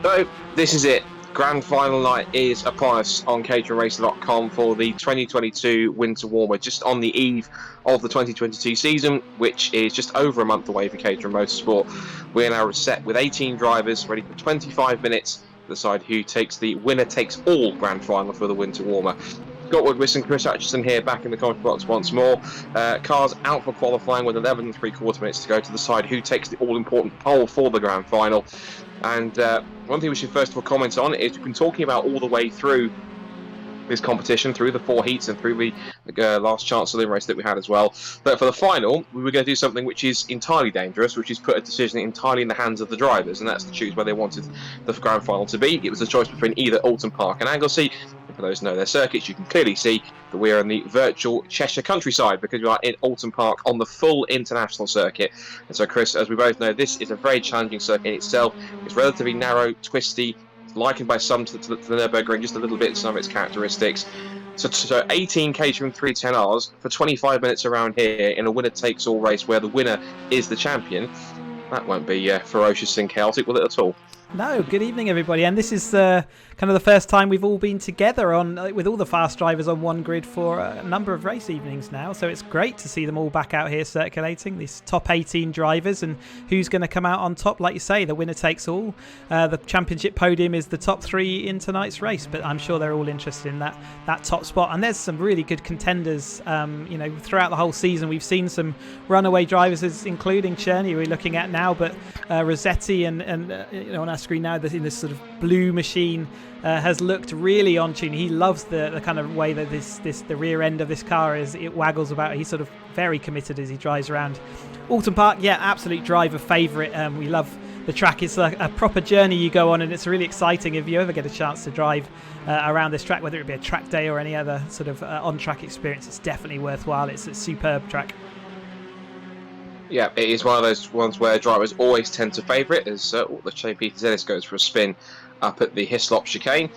So this is it. Grand final night is upon us on caterhamracer.com for the 2022 Winter Warmer, just on the eve of the 2022 season, which is just over a month away for Caterham Motorsport. We're now set with 18 drivers ready for 25 minutes to decide who takes the winner-takes-all Grand Final for the Winter Warmer. Got Woodwiss and Chris Hutchinson here back in the commentary box once more. Cars out for qualifying with 11 3/4 minutes to go to decide who takes the all-important pole for the Grand Final. And one thing we should first of all comment on is we've been talking about all the way through this competition, through the 4 heats and through the last chance saloon race that we had as well. But for the final, we were going to do something which is entirely dangerous, which is put a decision entirely in the hands of the drivers, and that's to choose where they wanted the Grand Final to be. It was a choice between either Oulton Park and Anglesey. For those who know their circuits, you can clearly see that we are in the virtual Cheshire countryside because we are in Oulton Park on the full international circuit. And so, Chris, as we both know, this is a very challenging circuit in itself. It's relatively narrow, twisty, likened by some to the Nürburgring just a little bit, some of its characteristics. So 18 catering 310Rs for 25 minutes around here in a winner-takes-all race where the winner is the champion. That won't be ferocious and chaotic, will it at all? No, good evening everybody, and this is kind of the first time we've all been together on with all the fast drivers on one grid for a number of race evenings now, so it's great to see them all back out here circulating, these top 18 drivers, and who's going to come out on top. Like you say, the winner takes all. The championship podium is the top 3 in tonight's race, but I'm sure they're all interested in that top spot, and there's some really good contenders. Throughout the whole season we've seen some runaway drivers, including Cherney we're looking at now, but Rossetti and on our screen now in this sort of blue machine has looked really on tune. He loves the kind of way that the rear end of this car it waggles about. He's sort of very committed as he drives around Oulton Park. Yeah, absolute driver favourite. We love the track. It's like a proper journey you go on, and it's really exciting if you ever get a chance to drive around this track, whether it be a track day or any other sort of on-track experience. It's definitely worthwhile. It's a superb track. Yeah, it is one of those ones where drivers always tend to favour it, as the Shane Peters Ennis goes for a spin up at the Hislop chicane.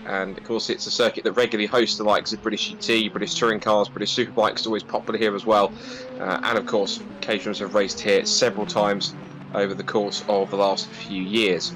And of course, it's a circuit that regularly hosts the likes of British GT, British touring cars, British superbikes, always popular here as well. And of course, Caterhams have raced here several times over the course of the last few years.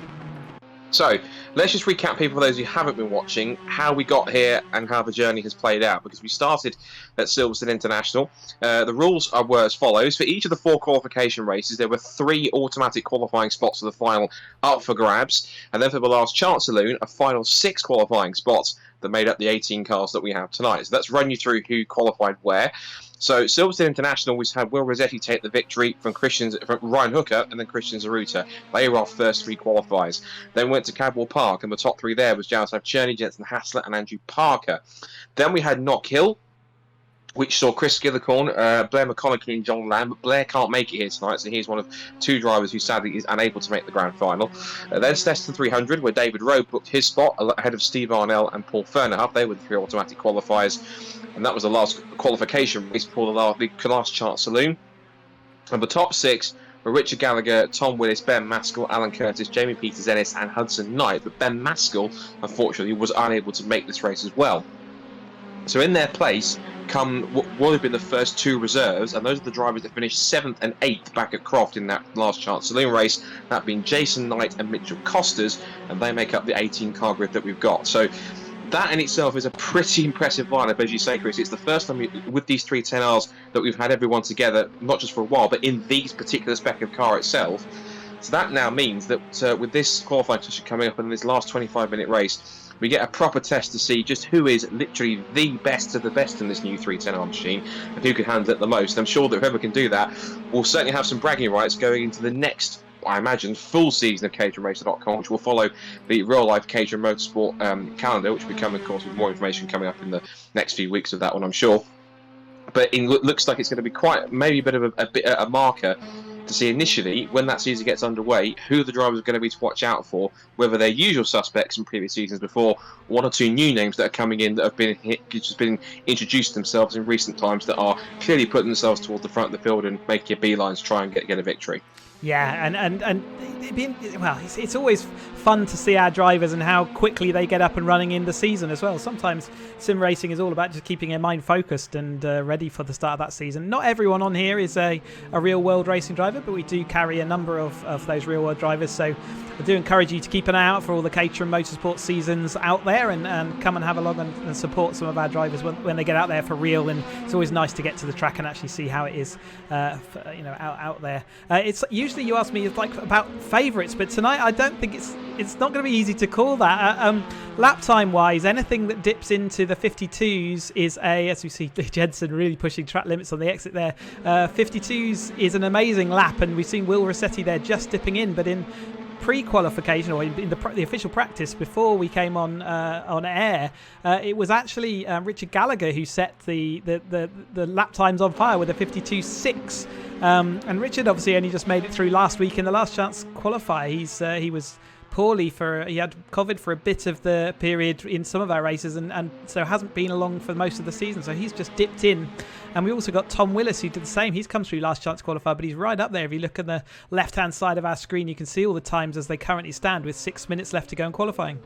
So let's just recap, people, for those who haven't been watching, how we got here and how the journey has played out, because we started at Silverstone International. The rules were as follows. For each of the 4 qualification races, there were 3 automatic qualifying spots for the final up for grabs, and then for the last chance saloon, a final 6 qualifying spots that made up the 18 cars that we have tonight. So let's run you through who qualified where. So Silverstone International, we had Will Rossetti take the victory from Ryan Hooker and then Christian Zaruta. They were our first 3 qualifiers. Then went to Cadwell Park, and the top 3 there was Jaroslav Cherney, Jensen Hassler and Andrew Parker. Then we had Knock Hill, which saw Chris Skillicorn, Blair McConaughey and John Lamb. But Blair can't make it here tonight, so he's one of 2 drivers who sadly is unable to make the Grand Final. Then Steston 300, where David Rowe booked his spot ahead of Steve Arnell and Paul Fernerhuff. They were the 3 automatic qualifiers, and that was the last qualification race for the last chance saloon. And the top 6 were Richard Gallagher, Tom Willis, Ben Maskell, Alan Curtis, Jamie Peters Ennis and Hudson Knight. But Ben Maskell, unfortunately, was unable to make this race as well. So in their place come what would have been the first 2 reserves, and those are the drivers that finished 7th and 8th back at Croft in that last chance saloon race, that being Jason Knight and Mitchell Costas, and they make up the 18 car grid that we've got. So that in itself is a pretty impressive lineup, as you say, Chris. It's the first time with these 310Rs that we've had everyone together, not just for a while, but in these particular spec of car itself. So that now means that with this qualifying session coming up in this last 25-minute race, we get a proper test to see just who is literally the best of the best in this new 310R machine and who can handle it the most. I'm sure that whoever can do that will certainly have some bragging rights going into the next, I imagine, full season of caterhamracer.com, which will follow the real-life Caterham Motorsport calendar, which will be coming, of course, with more information coming up in the next few weeks of that one, I'm sure. But it looks like it's going to be quite maybe a bit of a marker to see initially, when that season gets underway, who the drivers are going to be to watch out for, whether they're usual suspects from previous seasons before, 1 or 2 new names that are coming in that have been introduced themselves in recent times that are clearly putting themselves towards the front of the field and making a beeline to try and get a victory. Yeah, and it's always fun to see our drivers and how quickly they get up and running in the season as well. Sometimes sim racing is all about just keeping your mind focused and ready for the start of that season. Not everyone on here is a real world racing driver, but we do carry a number of those real world drivers. So I do encourage you to keep an eye out for all the Caterham Motorsport seasons out there and come and have a look and support some of our drivers when they get out there for real. And it's always nice to get to the track and actually see how it is out there. It's usually you ask me like about favourites, but tonight I don't think it's not going to be easy to call that. Lap time wise, anything that dips into the 52s is as we see Jensen really pushing track limits on the exit there. 52s is an amazing lap, and we've seen Will Rossetti there just dipping in, but in pre-qualification or in the official practice before we came on air, it was actually Richard Gallagher who set the lap times on fire with a 52.6. And Richard obviously only just made it through last week in the last chance qualifier. He was poorly he had COVID for a bit of the period in some of our races and so hasn't been along for most of the season, so he's just dipped in. And we also got Tom Willis who did the same. He's come through last chance qualifier, but he's right up there. If you look at the left hand side of our screen, you can see all the times as they currently stand with 6 minutes left to go in qualifying.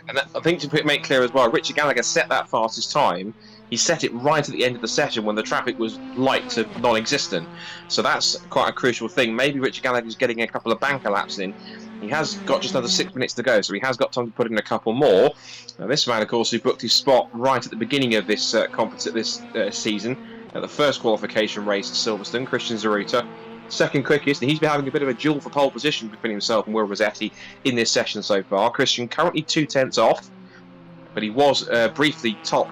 And I think to make clear as well, Richard Gallagher set that fastest time. He set it right at the end of the session when the traffic was light to non-existent. So that's quite a crucial thing. Maybe Richard Gallagher's getting a couple of banker laps in. He has got just another 6 minutes to go, so he has got time to put in a couple more. Now, this man, of course, who booked his spot right at the beginning of this season, at the first qualification race at Silverstone, Christian Zaruta, second quickest, and he's been having a bit of a duel for pole position between himself and Will Rossetti in this session so far. Christian currently 2/10 off, but he was briefly top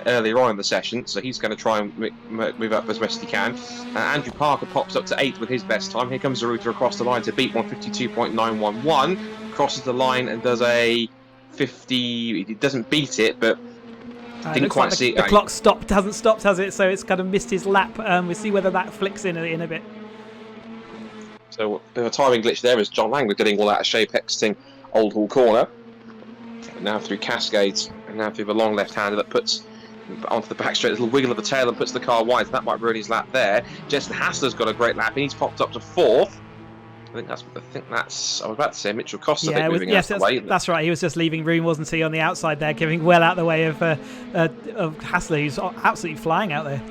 earlier on in the session, so he's going to try and move up as best he can. Andrew Parker pops up to 8th with his best time. Here comes Zaruta across the line to beat 152.911. Crosses the line and does a 50. He doesn't beat it, but didn't quite see it. The clock hasn't stopped, has it? So it's kind of missed his lap. We'll see whether that flicks in a bit. So a bit of a timing glitch there as John Lang was getting all out of shape exiting Old Hall Corner. And now through Cascades, and now through the long left-hander that puts onto the back straight, a little wiggle of the tail and puts the car wide. So that might ruin his lap there. Jensen Hassler's got a great lap, and he's popped up to 4th. I think that's. I was about to say Mitchell Costa. Yeah, moving yes, out the way. That's right. He was just leaving room, wasn't he, on the outside there, giving well out the way of Hassler, who's absolutely flying out there.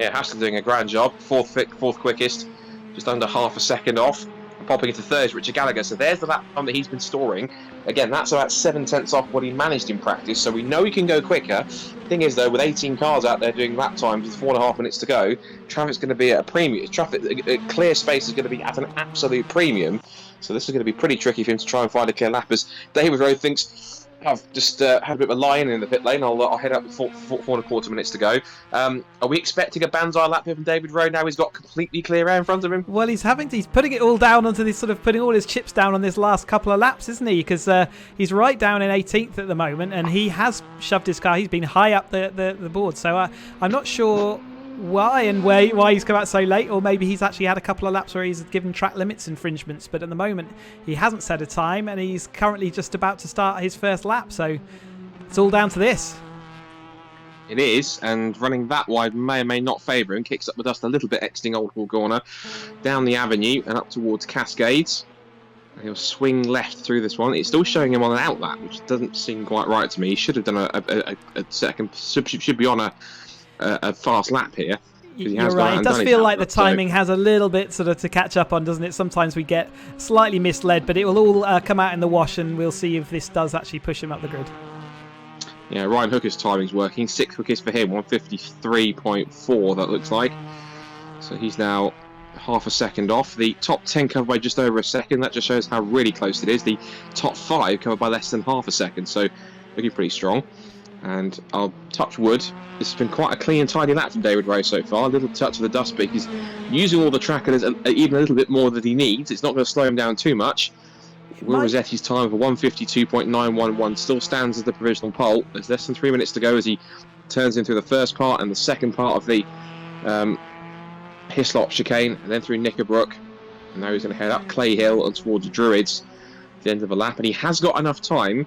Yeah, Hassler doing a grand job. Fourth quickest, just under half a second off. Popping into third is Richard Gallagher. So there's the lap time that he's been storing. Again, that's about 7/10 off what he managed in practice, so we know he can go quicker. Thing is, though, with 18 cars out there doing lap times with 4.5 minutes to go, traffic's going to be at a premium. Clear space is going to be at an absolute premium. So this is going to be pretty tricky for him to try and find a clear lap. As David Rowe thinks, I've just had a bit of a lie-in in the pit lane. I'll head up with 4.25 minutes to go. Are we expecting a banzai lap here from David Rowe now he's got completely clear air in front of him? Well, he's putting it all down onto this, sort of putting all his chips down on this last couple of laps, isn't he? Because he's right down in 18th at the moment, and he has shoved his car. He's been high up the board, so I'm not sure why he's come out so late, or maybe he's actually had a couple of laps where he's given track limits infringements, but at the moment he hasn't set a time, and he's currently just about to start his first lap, so it's all down to this. It is, and running that wide may or may not favour him. Kicks up the dust a little bit, exiting Old Hall Corner, down the avenue and up towards Cascades. He'll swing left through this one. It's still showing him on an out lap, which doesn't seem quite right to me. He should have done a second, should be on a fast lap here. You're right. It does feel like the timing has a little bit sort of to catch up on, doesn't it? Sometimes we get slightly misled, but it will all come out in the wash, and we'll see if this does actually push him up the grid. Yeah, Ryan Hooker's timing's working. 6 quickest for him, 153.4 that looks like. So he's now half a second off. The top 10 covered by just over a second. That just shows how really close it is. The top 5 covered by less than half a second. So looking pretty strong. And I'll touch wood. This has been quite a clean and tidy lap from David Rowe so far. A little touch of the dust peak. He's using all the track even a little bit more than he needs. It's not going to slow him down too much. Will Rossetti's time for 152.911 still stands as the provisional pole. There's less than 3 minutes to go as he turns in through the first part and the second part of the Hislop chicane, and then through Knickerbrook. And now he's going to head up Clay Hill and towards the Druids at the end of the lap. And he has got enough time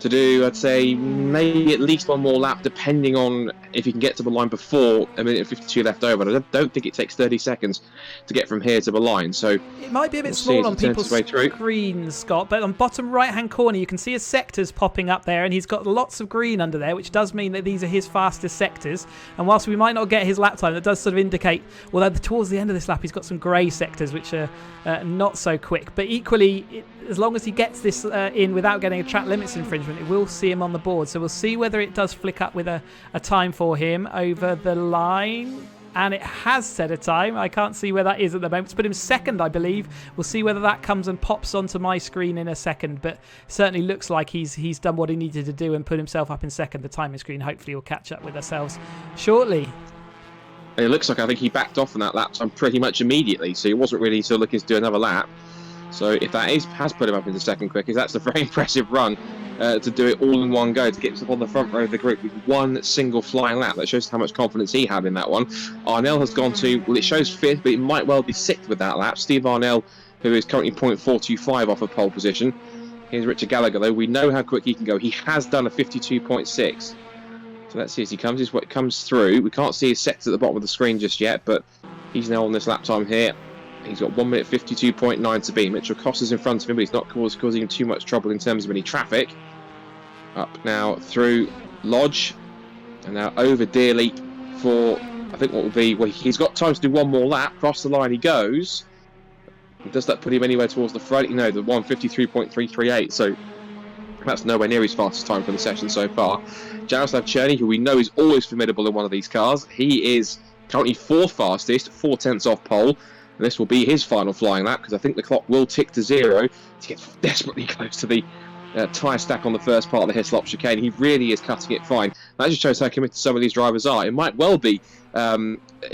to do, I'd say, maybe at least one more lap, depending on if he can get to the line before a minute and 52 left over. And I don't think it takes 30 seconds to get from here to the line. So it might be a bit small on people's screens, Scott, but on bottom right-hand corner, you can see his sectors popping up there, and he's got lots of green under there, which does mean that these are his fastest sectors. And whilst we might not get his lap time, that does sort of indicate, well, towards the end of this lap, he's got some grey sectors, which are not so quick. But equally, as long as he gets this in without getting a track limits infringement, it will see him on the board. So we'll see whether it does flick up with a time for him over the line. And it has set a time. I can't see where that is at the moment. It's put him second, I believe. We'll see whether that comes and pops onto my screen in a second. But certainly looks like he's done what he needed to do and put himself up in second. The timing screen hopefully will catch up with ourselves shortly. It looks like I think he backed off on that lap time pretty much immediately. So he wasn't really sort of looking to do another lap. So if that has put him up into second quickest, that's a very impressive run to do it all in one go, to get himself on the front row of the group with one single flying lap. That shows how much confidence he had in that one. Arnell has gone to, well, it shows fifth, but it might well be sixth with that lap. Steve Arnell, who is currently 0.425 off of pole position. Here's Richard Gallagher, though. We know how quick he can go. He has done a 52.6. So let's see as he comes. This is what comes through. We can't see his sector at the bottom of the screen just yet, but he's now on this lap time here. He's got 1 minute 52.9 to beat. Mitchell Costa's in front of him, but he's not causing him too much trouble in terms of any traffic. Up now through Lodge, and now over Dearly for, I think what will be, well, he's got time to do one more lap. Across the line he goes. Does that put him anywhere towards the front? No, the 1:53.338. So that's nowhere near his fastest time for the session so far. Jaroslav Cherny, who we know is always formidable in one of these cars, he is currently fourth fastest, 4/10 off pole. And this will be his final flying lap, because I think the clock will tick to zero to get desperately close to the tyre stack on the first part of the Hislop chicane. He really is cutting it fine. That just shows how committed some of these drivers are. It might well be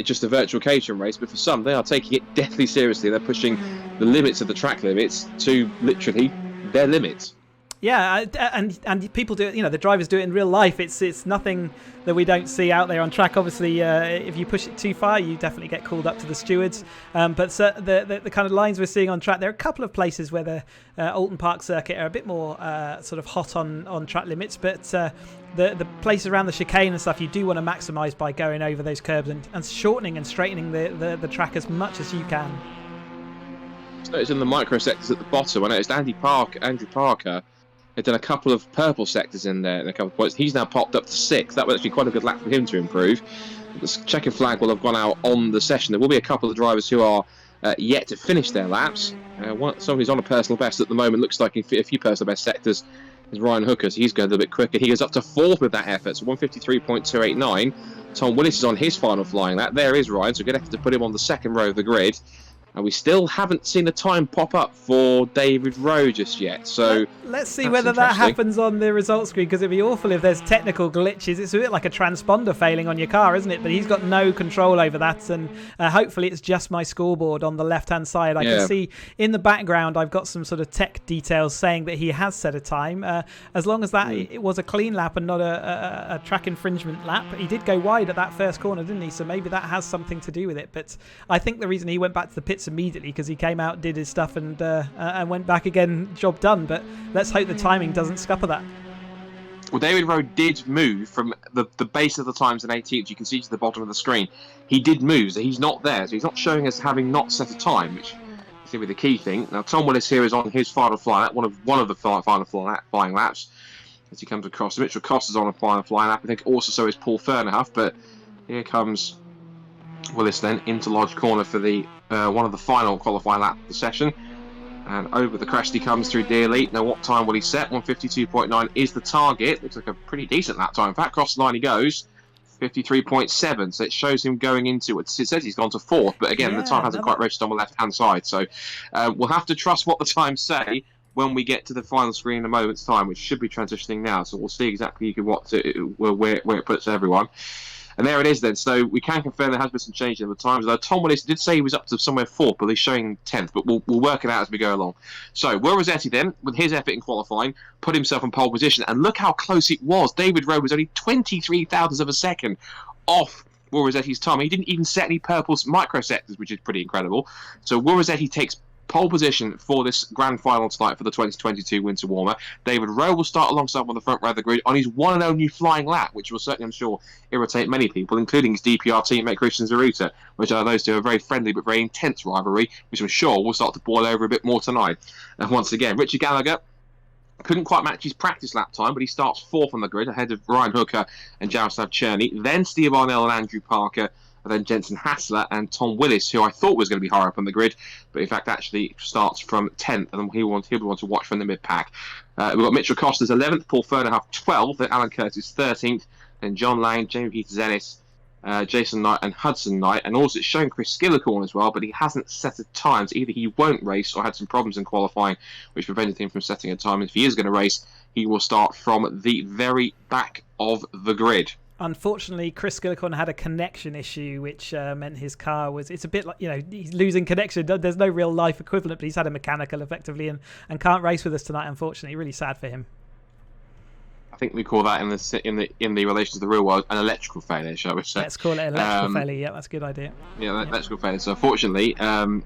just a virtual catering race, but for some, they are taking it deathly seriously. They're pushing the limits of the track limits to literally their limits. Yeah, and people do it. You know, the drivers do it in real life. It's nothing that we don't see out there on track. Obviously, if you push it too far, you definitely get called up to the stewards. But the kind of lines we're seeing on track, there are a couple of places where the Oulton Park Circuit are a bit more sort of hot on track limits. But the places around the chicane and stuff, you do want to maximise by going over those curbs and shortening and straightening the track as much as you can. So it's in the micro sectors at the bottom. I noticed Andrew Parker had done a couple of purple sectors in there and a couple of points. He's now popped up to sixth. That was actually quite a good lap for him to improve. The checkered flag will have gone out on the session. There will be a couple of drivers who are yet to finish their laps. Someone who's on a personal best at the moment, looks like a few personal best sectors, is Ryan Hooker. So he's going a little bit quicker. He goes up to fourth with that effort, so 1:53.289. Tom Willis is on his final flying lap. There is Ryan, so we're going to have to put him on the second row of the grid. And we still haven't seen a time pop up for David Rowe just yet. So let's see whether that happens on the results screen, because it'd be awful if there's technical glitches. It's a bit like a transponder failing on your car, isn't it? But he's got no control over that, and hopefully it's just my scoreboard on the left-hand side. I can see in the background I've got some sort of tech details saying that he has set a time. As long as that it was a clean lap and not a track infringement lap. He did go wide at that first corner, didn't he? So maybe that has something to do with it. But I think the reason he went back to the pits immediately, because he came out, did his stuff, and went back again, job done. But let's hope the timing doesn't scupper that. Well, David Rowe did move from the base of the times in 18th. You can see to the bottom of the screen. He did move, so he's not there. So he's not showing us having not set a time, which is going to be the key thing. Now, Tom Willis here is on his final fly lap, one of the final flying laps, as he comes across. Mitchell Costa's on a final flying lap. I think also so is Paul Fernerhuff, but here comes Willis then into Lodge Corner for the one of the final qualifying laps of the session, and over the crest he comes through Dearly. Now what time will he set? 1:52.9 is the target. Looks like a pretty decent lap time. In fact, across the line he goes, 53.7. So it shows him going into it. It says he's gone to fourth, but again the time hasn't quite registered on the left hand side. So we'll have to trust what the times say when we get to the final screen in a moment's time, which should be transitioning now. So we'll see exactly where it puts everyone. And there it is then. So we can confirm there has been some change in the times. Although Tom Willis did say he was up to somewhere fourth, but he's showing 10th. But we'll work it out as we go along. So Will Rossetti then, with his effort in qualifying, put himself in pole position. And look how close it was. David Rowe was only 23 thousandths of a second off Will Rossetti's time. He didn't even set any purple micro sectors, which is pretty incredible. So Will Rossetti takes pole position for this grand final tonight for the 2022 Winter Warmer. David Rowe will start alongside on the front row of the grid on his one and only flying lap, which will certainly, I'm sure, irritate many people, including his DPR teammate Christian Zaruta, which are those two are very friendly but very intense rivalry, which I'm sure will start to boil over a bit more tonight. And once again, Richie Gallagher couldn't quite match his practice lap time, but he starts fourth on the grid ahead of Ryan Hooker and Jaroslav Cherny, then Steve Arnell and Andrew Parker, and then Jensen Hassler and Tom Willis, who I thought was going to be higher up on the grid, but in fact actually starts from 10th, and he'll be one to watch from the mid-pack. We've got Mitchell Costas 11th, Paul Fernhoff 12th, then Alan Curtis 13th, then John Lang, Jamie Peters-Ennis, Jason Knight and Hudson Knight, and also it's shown Chris Skillicorn as well, but he hasn't set a time, so either he won't race or had some problems in qualifying, which prevented him from setting a time. And if he is going to race, he will start from the very back of the grid. Unfortunately, Chris Skillicorn had a connection issue, which meant his car was... It's a bit like, he's losing connection. There's no real life equivalent, but he's had a mechanical effectively and can't race with us tonight, unfortunately. Really sad for him. I think we call that in the relation to the real world an electrical failure, shall we say? Let's call it electrical failure. Yeah, that's a good idea. Yeah, electrical failure. So unfortunately, in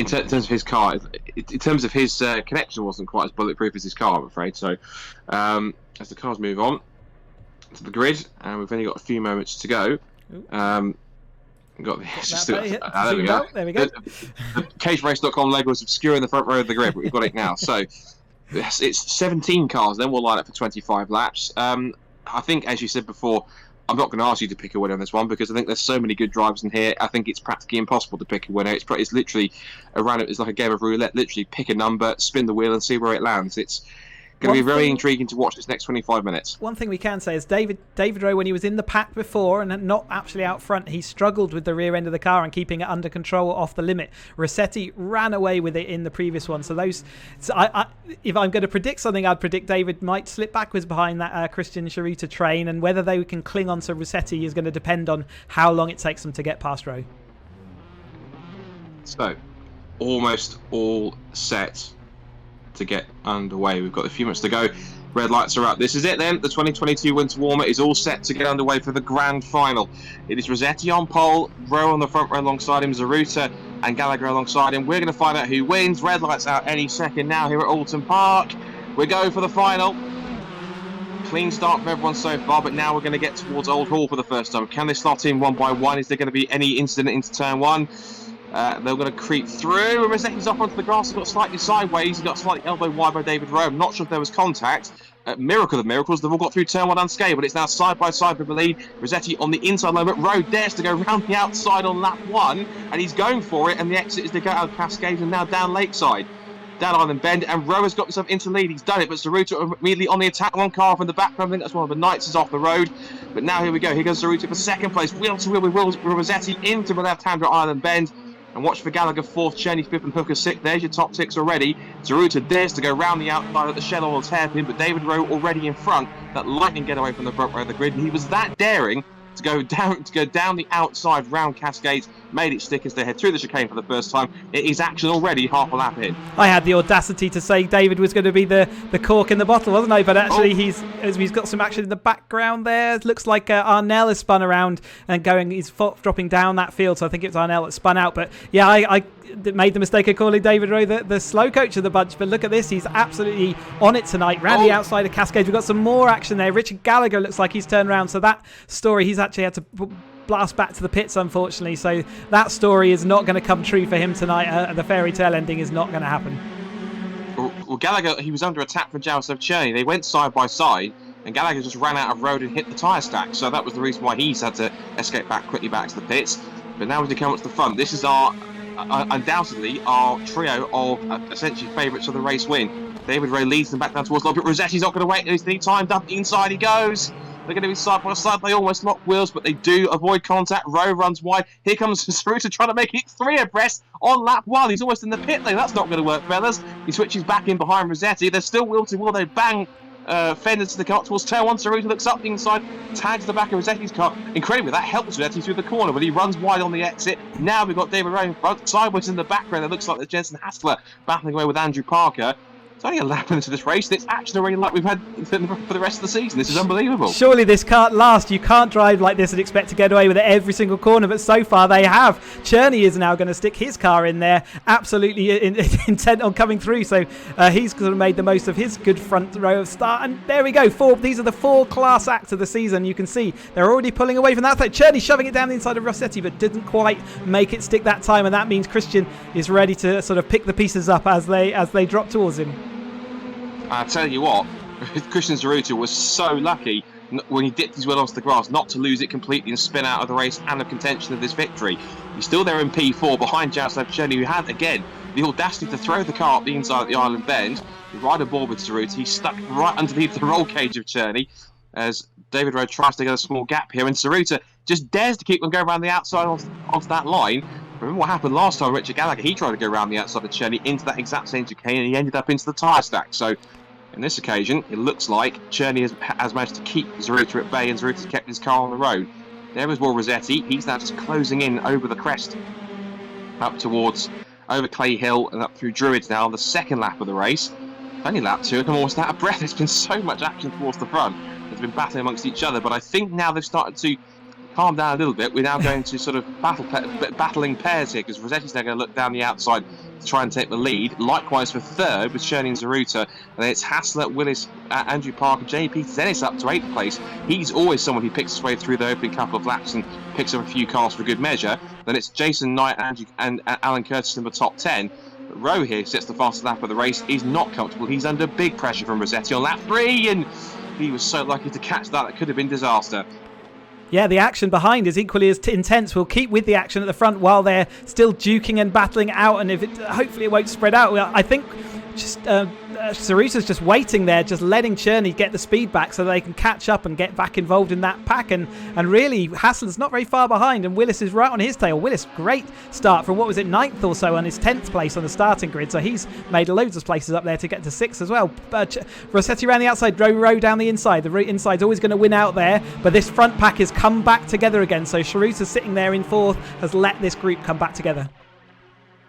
terms of his car, in terms of his connection, wasn't quite as bulletproof as his car, I'm afraid. So as the cars move on to the grid, and we've only got a few moments to go. We've got there we go. There we go. The caterhamracer.com logo is obscuring the front row of the grid, but we've got it now. So. Yes, it's 17 cars, then we'll line up for 25 laps. I think, as you said before, I'm not going to ask you to pick a winner on this one because I think there's so many good drivers in here. I think it's practically impossible to pick a winner. It's literally it's like a game of roulette. Literally pick a number, spin the wheel, and see where it lands. It's going to be very intriguing to watch this next 25 minutes. One thing we can say is David Rowe, when he was in the pack before and not actually out front, he struggled with the rear end of the car and keeping it under control off the limit. Rossetti ran away with it in the previous one. So if I'm going to predict something, I'd predict David might slip backwards behind that Christian Zaruta train, and whether they can cling on to Rossetti is going to depend on how long it takes them to get past Rowe. So, almost all set to get underway. We've got a few minutes to go. Red lights are up. This is it then. The 2022 Winter Warmer is all set to get underway for the grand final. It is Rossetti on pole, Rowe on the front row alongside him, Zaruta and Gallagher alongside him. We're going to find out who wins. Red lights out any second now here at Oulton Park. We're going for the final. Clean start from everyone so far, but now we're going to get towards Old Hall for the first time. Can they slot in one by one? Is there going to be any incident into turn one? They're going to creep through, and Rossetti's off onto the grass. He got slightly sideways. He got slightly elbow wide by David Rowe. I'm not sure if there was contact. Miracle of miracles, they've all got through turn one unscathed, but it's now side by side for the lead. Rossetti on the inside line, but Rowe dares to go round the outside on lap one, and he's going for it, and the exit is to go out of Cascades and now down Lakeside. Down Island Bend, and Rowe has got himself into lead. He's done it, but Zaruta immediately on the attack. One car from the back. I think that's one of the Knights is off the road. But now here we go. Here goes Zaruta for second place. Wheel to wheel with Rossetti into the left-hander at Island Bend. And watch for Gallagher fourth, Cherny fifth, and Hooker sixth. There's your top six already. Zaruta dares to go round the outside at the Shell Oil's hairpin, but David Rowe already in front. That lightning getaway from the front row of the grid, and he was that daring to go down the outside round Cascades, made it stick as they head through the chicane for the first time. It is action already, half a lap in. I had the audacity to say David was going to be the cork in the bottle, wasn't I? But actually, he's got some action in the background there. It looks like Arnell has spun around and he's dropping down that field. So I think it's Arnell that spun out. But yeah, I made the mistake of calling David Rowe the slow coach of the bunch. But look at this, he's absolutely on it tonight. Round the outside of Cascades, we've got some more action there. Richard Gallagher looks like he's turned around. So that story, he's actually had to blast back to the pits, unfortunately. So that story is not going to come true for him tonight. The fairy tale ending is not going to happen. Well, Gallagher, he was under attack from Jaroslav Cherny. They went side by side, and Gallagher just ran out of road and hit the tyre stack. So that was the reason why he's had to escape quickly back to the pits. But now as we come up to the front, this is undoubtedly our trio of essentially favourites of the race win. David Rowe leads them back down towards the line, but Rossetti's not going to wait. He's timed up. Inside he goes. They're going to be side by side. They almost lock wheels, but they do avoid contact. Rowe runs wide. Here comes Zaruta trying to make it three abreast on lap one. He's almost in the pit lane. That's not going to work, fellas. He switches back in behind Rossetti. They're still wheel to wheel. They bang fenders to the car towards turn one. Zaruta looks up the inside, tags the back of Rossetti's car. Incredibly, that helps Rossetti through the corner, but he runs wide on the exit. Now we've got David Rowe in front. Sideways in the background. It looks like there's Jensen Hassler battling away with Andrew Parker. It's only a lap into this race, and it's actually already like we've had for the rest of the season. This is unbelievable. Surely this can't last. You can't drive like this and expect to get away with it every single corner, but so far they have. Cherney is now going to stick his car in there, absolutely intent on coming through, so he's sort of made the most of his good front row of start, and there we go. These are the 4 class acts of the season. You can see they're already pulling away from that side. Cherney shoving it down the inside of Rossetti, but didn't quite make it stick that time, and that means Christian is ready to sort of pick the pieces up as they drop towards him. I tell you what, Christian Zeruta was so lucky when he dipped his wheel onto the grass not to lose it completely and spin out of the race and of contention of this victory. He's still there in P4 behind Jaroslav Cherney, who had, again, the audacity to throw the car up the inside of the island bend. Right aboard with Zeruta. He's stuck right underneath the roll cage of Cherney as David Rowe tries to get a small gap here, and Zeruta just dares to keep on going around the outside of that line. Remember what happened last time, Richard Gallagher? He tried to go around the outside of Cherney into that exact same chicane, and he ended up into the tyre stack. So, in this occasion, it looks like Cherney has managed to keep Zeruta at bay, and Zeruta's kept his car on the road. There is Will Rossetti. He's now just closing in over the crest, up towards over Clay Hill and up through Druids now on the second lap of the race. Only lap 2, and I'm almost out of breath. There's been so much action towards the front. They've been battling amongst each other, but I think now they've started to calm down a little bit. We're now going to sort of battling pairs here, because Rossetti's now going to look down the outside to try and take the lead. Likewise for third with Cherney and Zeruta, and then it's Hassler, Willis, Andrew Parker, JP Zennis up to 8th place. He's always someone who picks his way through the opening couple of laps and picks up a few cars for good measure. Then it's Jason Knight and Alan Curtis in the top 10. But Rowe here sets the fastest lap of the race. He's not comfortable. He's under big pressure from Rossetti on lap 3, and he was so lucky to catch that. That could have been disaster. Yeah, the action behind is equally as intense. We'll keep with the action at the front while they're still duking and battling out, and hopefully it won't spread out. I think just Ceruta's just waiting there, just letting Cherney get the speed back so they can catch up and get back involved in that pack. And really, Hassan's not very far behind, and Willis is right on his tail. Willis, great start from, 9th or so on his 10th place on the starting grid. So he's made loads of places up there to get to 6th as well. Rossetti around the outside, Rowe down the inside. The inside's always going to win out there, but this front pack has come back together again. So Ceruta's sitting there in 4th, has let this group come back together.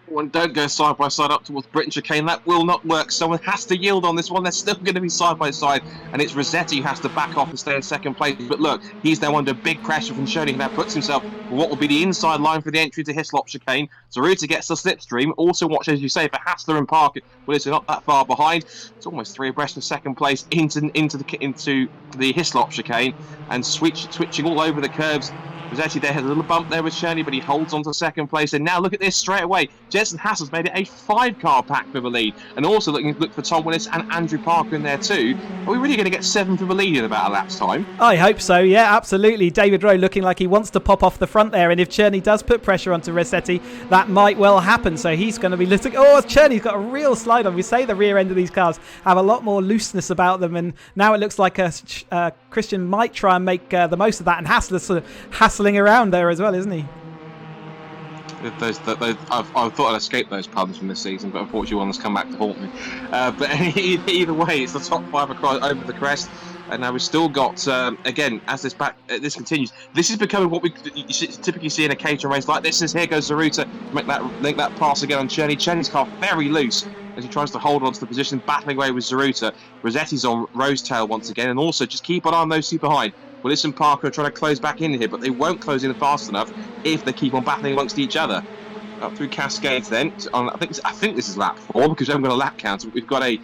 One, don't go side by side up towards Britain chicane. That will not work. Someone has to yield on this one. They're still going to be side by side, and it's Rossetti who has to back off and stay in second place. But look, he's now under big pressure from Cherney, who now puts himself for what will be the inside line for the entry to Hislop chicane. Zeruta gets the slipstream. Also watch, as you say, for Hassler and Parker. Well, it's not that far behind. It's almost 3 abreast of second place into the Hislop chicane, and switching all over the curves. Rossetti there had a little bump there with Cherney, but he holds on to second place. And now look at this straight away. Jensen Hassel's made it a 5-car pack for the lead. And also look for Tom Willis and Andrew Parker in there too. Are we really going to get 7 for the lead in about a lap's time? I hope so, yeah, absolutely. David Rowe looking like he wants to pop off the front there. And if Cherney does put pressure onto Rossetti, that might well happen. So he's going to be looking. Oh, Cherney's got a real slide on. We say the rear end of these cars have a lot more looseness about them. And now it looks like Christian might try and make the most of that. And Hassler's sort of hassling around there as well, isn't he? I thought I'd escape those puns from this season, but unfortunately one has come back to haunt me. But either way, it's the top 5 across over the crest, and now we've still got again, as this continues, this is becoming what we typically see in a catering race like this. As here goes Zeruta to make that pass again on Cherney. Cherney's car very loose as he tries to hold on to the position, battling away with Zeruta. Rossetti's on Rowe's tail once again, and also just keep an eye on those two behind. Willis and Parker are trying to close back in here, but they won't close in fast enough if they keep on battling amongst each other. Up through Cascades then. I think this is lap 4, because we haven't got a lap counter. We've got a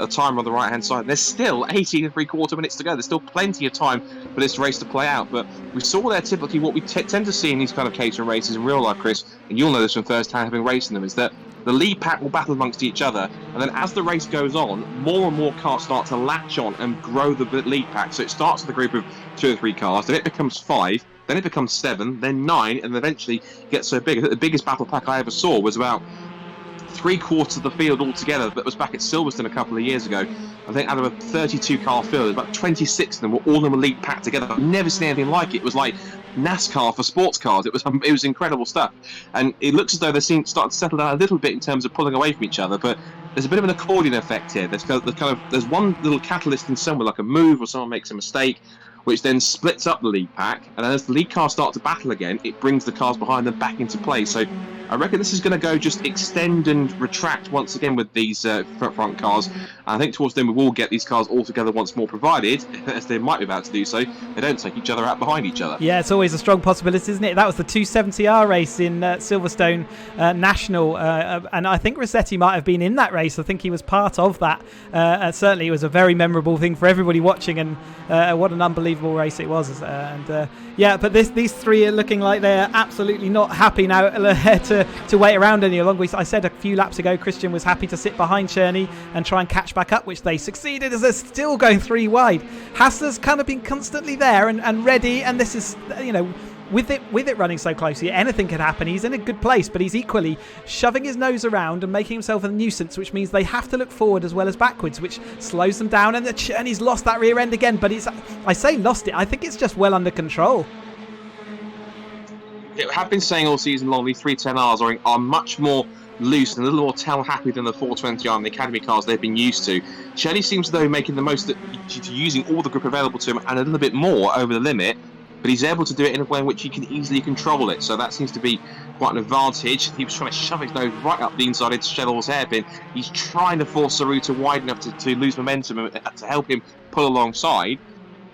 timer on the right-hand side. There's still 18 3/4 minutes to go. There's still plenty of time for this race to play out. But we saw there typically what we tend to see in these kind of catering races in real life, Chris, and you'll know this from first hand having raced in them, is that the lead pack will battle amongst each other, and then as the race goes on, more and more cars start to latch on and grow the lead pack. So it starts with a group of 2 or 3 cars, then it becomes 5, then it becomes 7, then 9, and eventually gets so big. The biggest battle pack I ever saw was about 3/4 of the field altogether. That was back at Silverstone a couple of years ago. I think out of a 32 car field, about 26 of them were all in the lead pack together. I've never seen anything like it. It was like NASCAR for sports cars. It was incredible stuff, and it looks as though they're starting to settle down a little bit in terms of pulling away from each other. But there's a bit of an accordion effect here. There's one little catalyst in somewhere, like a move or someone makes a mistake, which then splits up the lead pack, and as the lead cars start to battle again, it brings the cars behind them back into play. So I reckon this is going to go just extend and retract once again with these front cars. I think towards then we will get these cars all together once more, provided, as they might be about to do so, they don't take each other out behind each other. Yeah, it's always a strong possibility, isn't it? That was the 270R race in Silverstone National, and I think Rossetti might have been in that race. I think he was part of that. Certainly, it was a very memorable thing for everybody watching, and what an unbelievable race it was. But these three are looking like they're absolutely not happy now to wait around any longer. I said a few laps ago, Christian was happy to sit behind Cherney and try and catch back up, which they succeeded as they're still going 3 wide. Hassler's kind of been constantly there and ready, and this is, with it running so closely, anything can happen. He's in a good place, but he's equally shoving his nose around and making himself a nuisance, which means they have to look forward as well as backwards, which slows them down. And Cherney's lost that rear end again, but I say lost it, I think it's just well under control. I have been saying all season long, these 310Rs are much more loose and a little more tail-happy than the 420R and the Academy cars they've been used to. Cherney seems, though, making the most of using all the grip available to him and a little bit more over the limit, but he's able to do it in a way in which he can easily control it, so that seems to be quite an advantage. He was trying to shove his nose right up the inside into Shedall's hairpin. He's trying to force Saruta wide enough to lose momentum and to help him pull alongside.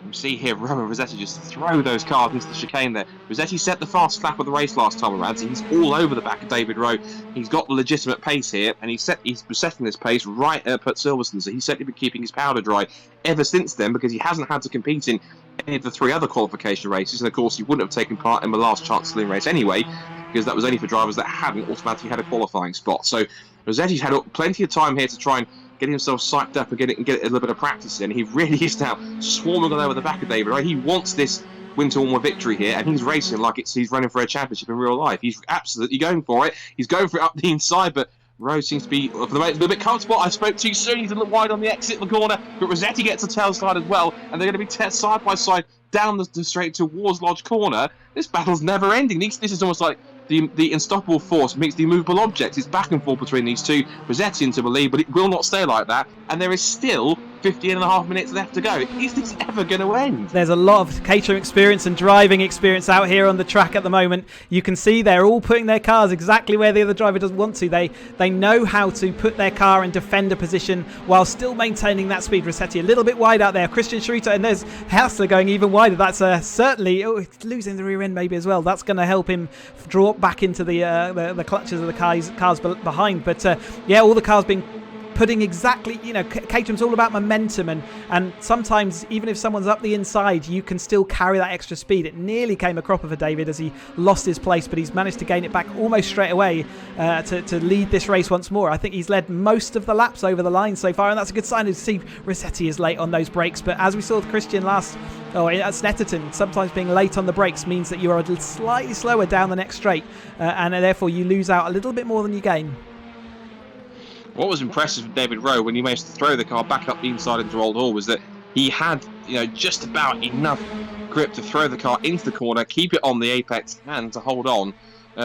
You see here Roman Rossetti just throw those cars into the chicane there. Rossetti set the fastest lap of the race last time around, so he's all over the back of David Rowe. He's got the legitimate pace here, and he's setting this pace right up at Silverstone, so he's certainly been keeping his powder dry ever since then, because he hasn't had to compete in any of the 3 other qualification races, and of course he wouldn't have taken part in the last chance saloon race anyway, because that was only for drivers that hadn't automatically had a qualifying spot. So Rossetti's had plenty of time here to try and get himself psyched up and get a little bit of practice in. He really is now swarming all over the back of David, right? He wants this Winter Warmer victory here, and he's racing like he's running for a championship in real life. He's absolutely going for it. He's going for it up the inside, but Rose seems to be, for the moment, a little bit comfortable. I spoke too soon. He's a little wide on the exit of the corner, but Rossetti gets a tail slide as well, and they're going to be side by side down the straight towards Lodge Corner. This battle's never ending. This is almost like the unstoppable force meets the immovable object. It's back and forth between these two. Rossetti into the lead, but it will not stay like that. And there is still 15.5 minutes left to go. Is this ever going to end? There's a lot of catering experience and driving experience out here on the track at the moment. You can see they're all putting their cars exactly where the other driver doesn't want to. They know how to put their car in defender position while still maintaining that speed. Rossetti a little bit wide out there. Christian Schruter, and there's Hassler going even wider. That's certainly losing the rear end maybe as well. That's going to help him draw back into the clutches of the cars behind. But all the cars being putting exactly, Caterham's all about momentum, and sometimes even if someone's up the inside, you can still carry that extra speed. It nearly came a cropper for David as he lost his place, but he's managed to gain it back almost straight away to lead this race once more. I think he's led most of the laps over the line so far, and that's a good sign to see. Rossetti is late on those brakes, but as we saw with Christian at Snetterton, sometimes being late on the brakes means that you are slightly slower down the next straight, and therefore you lose out a little bit more than you gain. What was impressive with David Rowe when he managed to throw the car back up the inside into Old Hall was that he had, just about enough grip to throw the car into the corner, keep it on the apex, and to hold on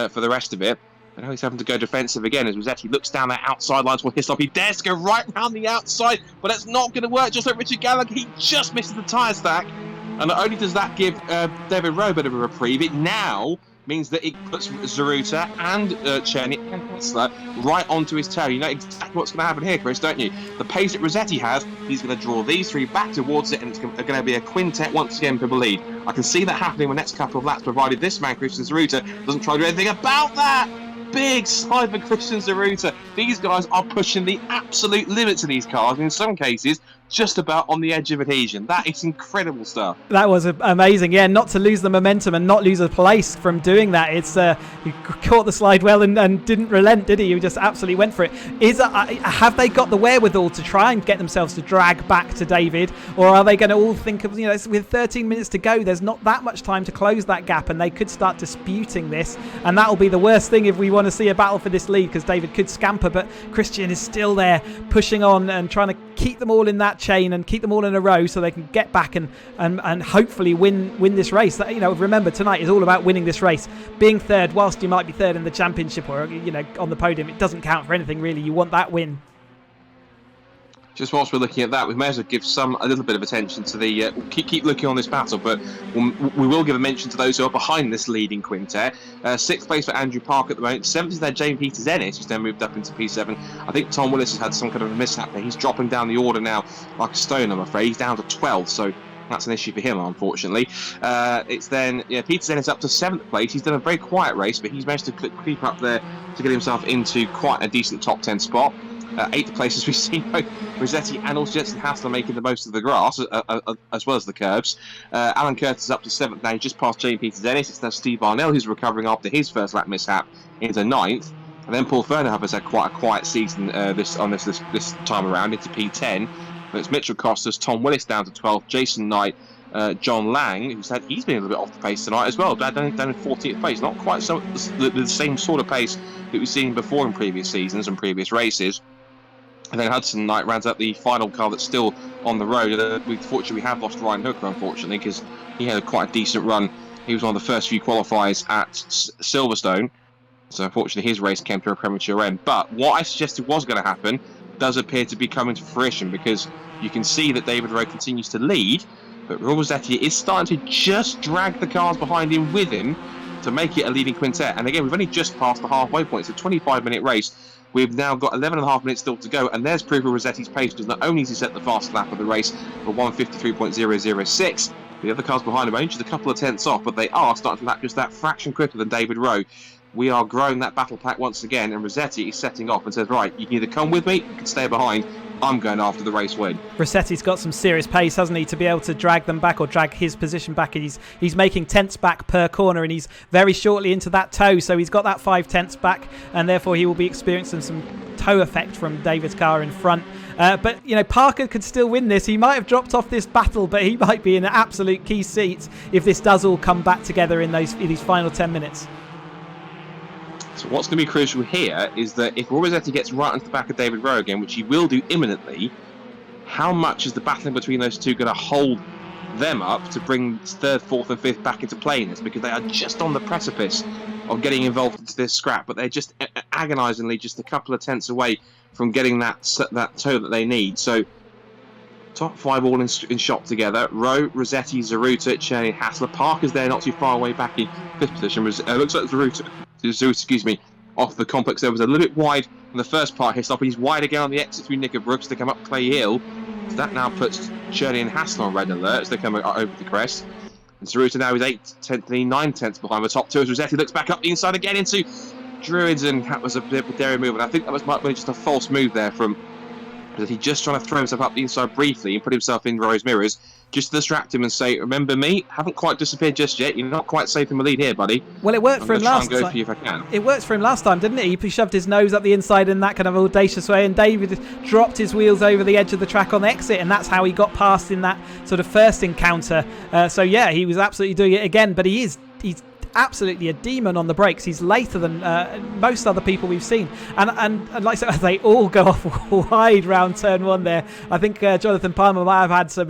for the rest of it. And now he's having to go defensive again as Rossetti looks down that outside line toward Hislop. He dares to go right round the outside, but that's not going to work. Just like Richard Gallagher, he just misses the tyre stack. And not only does that give David Rowe a bit of a reprieve, it now means that it puts Zaruta and Cherney and Hassler right onto his tail. You know exactly what's going to happen here, Chris, don't you? The pace that Rossetti has, he's going to draw these 3 back towards it, and it's going to be a quintet once again for the lead. I can see that happening in the next couple of laps, provided this man, Christian Zaruta, doesn't try to do anything about that. Big slide for Christian Zaruta. These guys are pushing the absolute limits of these cars, and in some cases, just about on the edge of adhesion. That is incredible stuff. That was amazing. Yeah, not to lose the momentum and not lose a place from doing that. It's he caught the slide well and didn't relent, did he? He just absolutely went for it. Have they got the wherewithal to try and get themselves to drag back to David, or are they going to all think of, with 13 minutes to go, there's not that much time to close that gap, and they could start disputing this, and that'll be the worst thing if we want to see a battle for this lead, because David could scamper, but Christian is still there pushing on and trying to keep them all in that chain and keep them all in a row so they can get back and hopefully win this race. Remember, tonight is all about winning this race. Being third, whilst you might be third in the championship or on the podium, it doesn't count for anything really. You want that win. Just whilst we're looking at that, we may as well give a little bit of attention to the. Keep looking on this battle, but we will give a mention to those who are behind this leading quintet. 6th place for Andrew Park at the moment. 7th is there Jamie Peters-Ennis, who's then moved up into P7. I think Tom Willis has had some kind of a mishap there. He's dropping down the order now like a stone, I'm afraid. He's down to 12th, so that's an issue for him, unfortunately. It's then Peters-Ennis up to 7th place. He's done a very quiet race, but he's managed to creep up there to get himself into quite a decent top 10 spot. 8th place, as we've seen both Rossetti and also Jensen Hassler making the most of the grass as well as the curbs. Alan Curtis is up to 7th now, just past Jamie Peters-Ennis. It's now Steve Arnell who's recovering after his first lap mishap into 9th. And then Paul Fernhoff has had quite a quiet season this time around into P10. But it's Mitchell Costas, Tom Willis down to 12th, Jason Knight, John Lang, he's been a little bit off the pace tonight as well, down in 14th place. Not quite the same sort of pace that we've seen before in previous seasons and previous races. And then Hudson Knight rounds up the final car that's still on the road. We have lost Ryan Hooker, unfortunately, because he had quite a decent run. He was one of the first few qualifiers at Silverstone. So unfortunately his race came to a premature end. But what I suggested was going to happen does appear to be coming to fruition, because you can see that David Rowe continues to lead, but Rossetti is starting to just drag the cars behind him with him to make it a leading quintet. And again, we've only just passed the halfway point. It's a 25-minute race. We've now got 11.5 minutes still to go, and there's proof of Rossetti's pace, because not only has he set the fastest lap of the race for 1:53.006, the other cars behind him are only just a couple of tenths off, but they are starting to lap just that fraction quicker than David Rowe. We are growing that battle pack once again, and Rossetti is setting off and says, right, you can either come with me, you can stay behind. I'm going after the race win. Rossetti's got some serious pace, hasn't he, to be able to drag them back or drag his position back. And he's making tenths back per corner, and he's very shortly into that toe, so he's got that 5 tenths back, and therefore he will be experiencing some toe effect from David's car in front. But Parker could still win this. He might have dropped off this battle, but he might be in an absolute key seat if this does all come back together in these final 10 minutes. So what's going to be crucial here is that if Rossetti gets right into the back of David Rowe again, which he will do imminently, how much is the battling between those two going to hold them up to bring 3rd, 4th and 5th back into play in this? Because they are just on the precipice of getting involved into this scrap, but they're just agonisingly just a couple of tenths away from getting that toe that they need. So top 5 all in shop together. Rowe, Rossetti, Zaruta, Cherney, Hassler. Parker's there not too far away back in 5th position. Looks like Zaruta, off the complex there was a little bit wide in the first part. His stop, and he's wide again on the exit through Knickerbrooks to come up Clay Hill. So that now puts Cherney and Hassler on red alert as they come over the crest. And Zaruta now is 9 tenths behind the top 2 as Rossetti looks back up the inside again into Druids, and that was a bit of a daring move. And I think that was might be just a false move there from Rossetti, just trying to throw himself up the inside briefly and put himself in Rowe's mirrors, just to distract him and say, remember me, haven't quite disappeared just yet, you're not quite safe in the lead here, buddy. Well, it worked for him last time. For you if I can. It worked for him last time, didn't it? He shoved his nose up the inside in that kind of audacious way, and David dropped his wheels over the edge of the track on the exit, and that's how he got past in that sort of first encounter. So yeah, he was absolutely doing it again, but he's absolutely a demon on the brakes. He's later than most other people we've seen, and like I said, they all go off wide round turn 1 there. I think Jonathan Palmer might have had some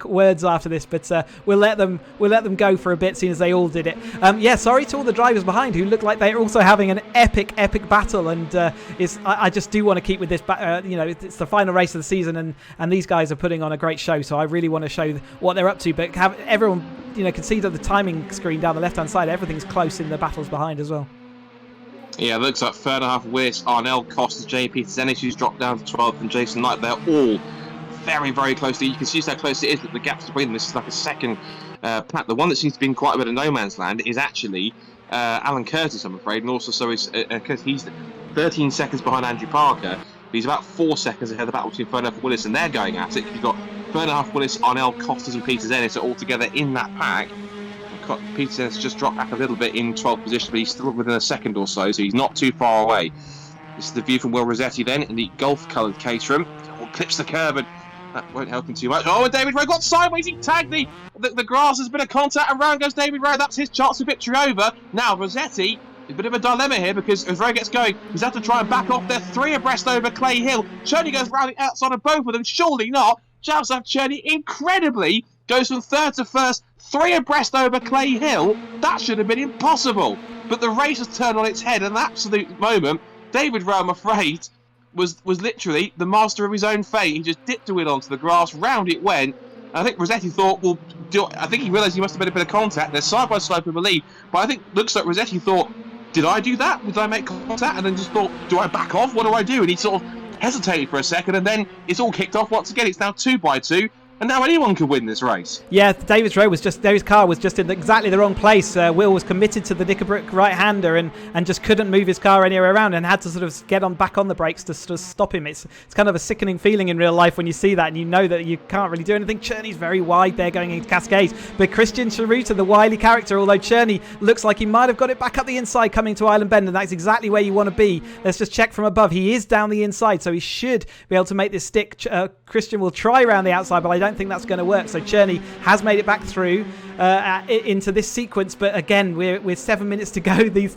words after this, but we'll let them go for a bit, seeing as they all did it. Sorry to all the drivers behind who look like they're also having an epic battle, and I just do want to keep with this. It's the final race of the season, and these guys are putting on a great show, so I really want to show what they're up to, but have everyone can see that the timing screen down the left hand side, everything's close in the battles behind as well. Yeah, it looks like Fernhoff, Willis, Arnell, Costas, Jamie Peters-Ennis, who's dropped down to 12th, and Jason Knight. They're all very, very close. You can see how close it is, but the gaps between them, this is like a second pack. The one that seems to be in quite a bit of no man's land is actually Alan Curtis, I'm afraid, and also so is he's 13 seconds behind Andrew Parker, but he's about 4 seconds ahead of the battle between Fernhoff and Willis, and they're going at it. You've got Fernhoff, Willis, Arnell, Costas and Peters-Ennis are all together in that pack. Peters-Ennis just dropped back a little bit in 12th position, but he's still within a second or so he's not too far away. This is the view from Will Rossetti then in the golf-coloured Caterham. Clips the curb, and that won't help him too much. Oh, and David Rowe got sideways. He tagged the grass. There's a bit of contact, and round goes David Rowe. That's his chance of victory over. Now Rossetti, a bit of a dilemma here, because as Rowe gets going, he's had to try and back off. They're 3 abreast over Clay Hill. Cherney goes round the outside of both of them. Surely not. Javsav Cherney incredibly goes from 3rd to 1st, 3 abreast over Clay Hill. That should have been impossible. But the race has turned on its head at an absolute moment. David Rowe, I'm afraid, was literally the master of his own fate. He just dipped the wheel onto the grass, round it went. And I think Rossetti thought, well, I think he realised he must have made a bit of contact. They're side by side with the lead, but I think looks like Rossetti thought, did I do that? Did I make contact? And then just thought, do I back off? What do I do? And he sort of hesitated for a second, and then it's all kicked off once again. It's now 2 by 2. And now anyone can win this race. Yeah, David's car was just in exactly the wrong place. Will was committed to the Knickerbrick right-hander and just couldn't move his car anywhere around and had to sort of get back on the brakes to sort of stop him. It's kind of a sickening feeling in real life when you see that and you know that you can't really do anything. Cherney's very wide there going into Cascades. But Christian Charuta, the wily character, although Cherney looks like he might have got it back up the inside coming to Island Bend, and that's exactly where you want to be. Let's just check from above. He is down the inside, so he should be able to make this stick. Christian will try around the outside, but I don't think that's going to work. So Cherney has made it back through into this sequence, but again, we're 7 minutes to go.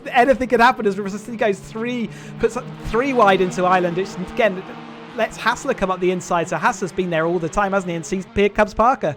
Anything could happen as he puts 3 wide into Island. It's, again, lets Hassler come up the inside. So Hassler's been there all the time, hasn't he? And here comes Parker.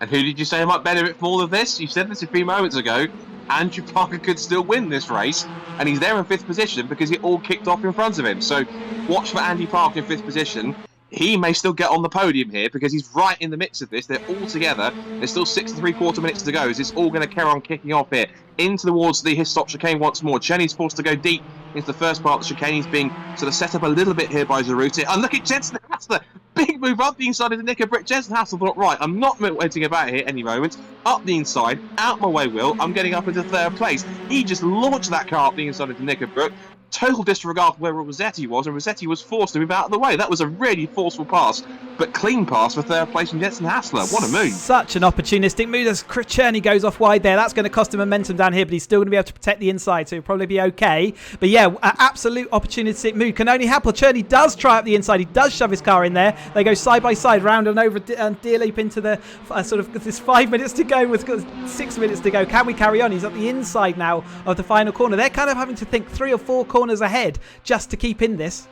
And who did you say might benefit from all of this? You said this a few moments ago. Andrew Parker could still win this race, and he's there in 5th position because it all kicked off in front of him. So watch for Andy Parker in 5th position. He may still get on the podium here because he's right in the mix of this. They're all together. There's still 6 3/4 minutes to go. Is this all going to carry on kicking off here into towards the Hislop chicane once more? Cherney's forced to go deep into the first part of the chicane. He's being sort of set up a little bit here by Zaruti. And look at Jensen Hassler. Big move up the inside of the Knickerbrick. Jensen Hassler thought, right, I'm not waiting about here any moment. Up the inside, out my way, Will. I'm getting up into 3rd place. He just launched that car up the inside of the Knickerbrick. Total disregard for where Rossetti was, and Rossetti was forced to move out of the way. That was a really forceful pass, but clean pass for 3rd place from Jensen Hassler. What a move. Such an opportunistic move as Cherney goes off wide there. That's going to cost him momentum down here, but he's still going to be able to protect the inside, so he'll probably be okay. But yeah, absolute opportunistic move. Can only happen. Cherney does try up the inside. He does shove his car in there. They go side by side, round and over and Deer Leap into the sort of this 5 minutes to go with 6 minutes to go. Can we carry on? He's at the inside now of the final corner. They're kind of having to think 3 or 4 corners ahead just to keep in this.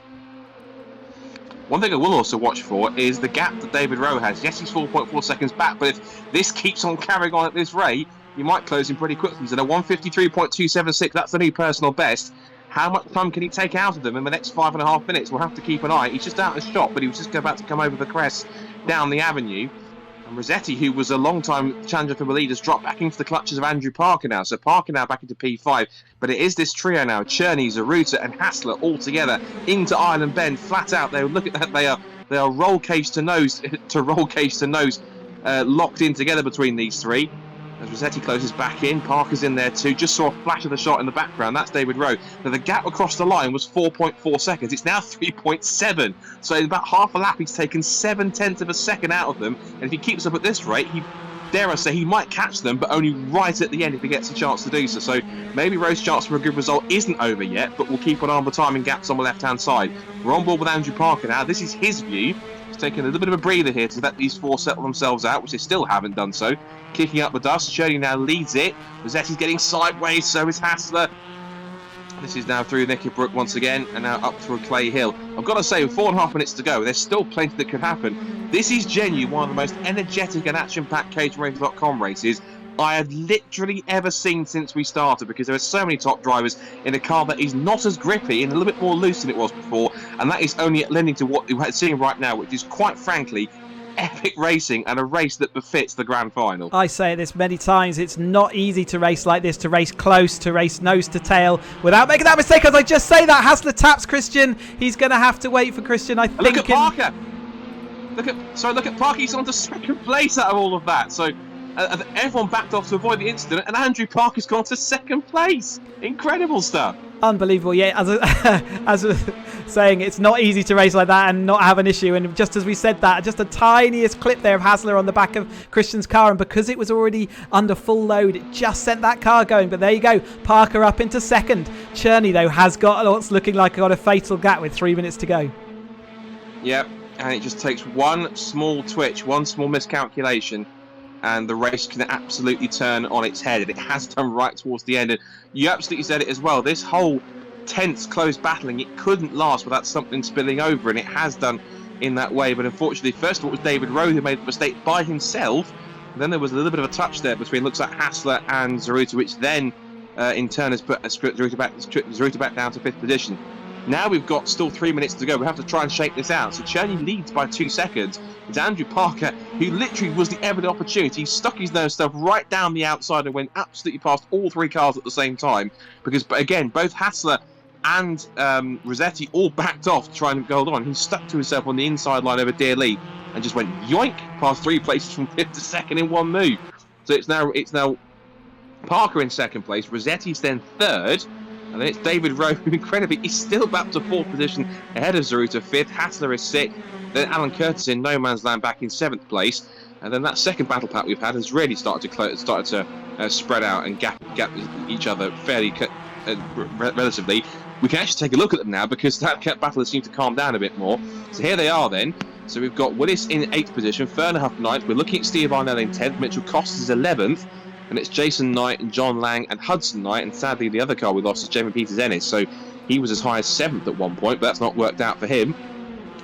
One thing I will also watch for is the gap that David Rowe has. Yes, he's 4.4 seconds back, but if this keeps on carrying on at this rate, you might close him pretty quickly. He's at a 1:53.276. That's the new personal best. How much time can he take out of them in the next 5.5 minutes? We'll have to keep an eye. He's just out of shot, but he was just about to come over the crest down the avenue. And Rossetti, who was a long-time challenger for the lead, has dropped back into the clutches of Andrew Parker now. So Parker now back into P5. But it is this trio now, Cherney, Zaruta and Hassler all together into Island Bend, flat out. They look at that. They are roll cage to nose, locked in together between these 3. As Rossetti closes back in, Parker's in there too. Just saw a flash of the shot in the background. That's David Rowe. Now the gap across the line was 4.4 seconds. It's now 3.7. So in about half a lap, he's taken 7/10 of a second out of them. And if he keeps up at this rate, dare I say, he might catch them, but only right at the end if he gets a chance to do so. So maybe Rowe's chance for a good result isn't over yet, but we'll keep an eye on the timing gaps on the left-hand side. We're on board with Andrew Parker now. This is his view. He's taking a little bit of a breather here to let these 4 settle themselves out, which they still haven't done so. Kicking up the dust. Cherney now leads it. Rossetti's getting sideways, so is Hassler. This is now through Knickerbrook once again, and now up through Clay Hill. I've got to say, with 4.5 minutes to go, there's still plenty that could happen. This is genuinely one of the most energetic and action-packed caterhamracer.com races I have literally ever seen since we started, because there are so many top drivers in a car that is not as grippy and a little bit more loose than it was before, and that is only lending to what we're seeing right now, which is quite frankly epic racing and a race that befits the grand final. I say this many times, it's not easy to race like this, to race close, to race nose to tail without making that mistake. As I just say that, Hassler taps Christian. He's going to have to wait for Christian, I think. Look at Parker. Look at Parker. He's on to 2nd place out of all of that. So everyone backed off to avoid the incident, and Andrew Parker's gone to 2nd place. Incredible stuff. Unbelievable, yeah. As I was saying, it's not easy to race like that and not have an issue. And just as we said that, just the tiniest clip there of Hassler on the back of Christian's car, and because it was already under full load, it just sent that car going. But there you go, Parker up into 2nd. Cherney, though, has got what's looking like a fatal gap with 3 minutes to go. Yep, and it just takes one small twitch, one small miscalculation, and the race can absolutely turn on its head, and it has done right towards the end. And you absolutely said it as well, this whole tense close battling, it couldn't last without something spilling over, and it has done in that way. But unfortunately, first of all, it was David Rowe who made the mistake by himself, and then there was a little bit of a touch there between, looks like, Hassler and Zaruta, which then in turn has put Zaruta back down to 5th position. Now we've got still 3 minutes to go. We have to try and shake this out. So Cherney leads by 2 seconds. It's Andrew Parker, who literally was the evident opportunity. He stuck his nose stuff right down the outside and went absolutely past all 3 cars at the same time. Because, again, both Hassler and Rossetti all backed off to try and hold on. He stuck to himself on the inside line over Dear Lee and just went yoink past 3 places from 5th to 2nd in one move. So it's now Parker in 2nd place. Rossetti's then 3rd. And then it's David Rowe, who incredibly, he's still back to 4th position ahead of Zaruta, 5th. Hassler is 6th. Then Alan Curtis in no man's land back in 7th place. And then that second battle pack we've had has really started to spread out and gap each other fairly relatively. We can actually take a look at them now because that battle has seemed to calm down a bit more. So here they are then. So we've got Willis in 8th position, Fernerhuff 9th. We're looking at Steve Arnell in 10th, Mitchell Costas 11th. And it's Jason Knight and John Lang and Hudson Knight. And sadly, the other car we lost is Jamie Peters-Ennis. So he was as high as 7th at one point, but that's not worked out for him.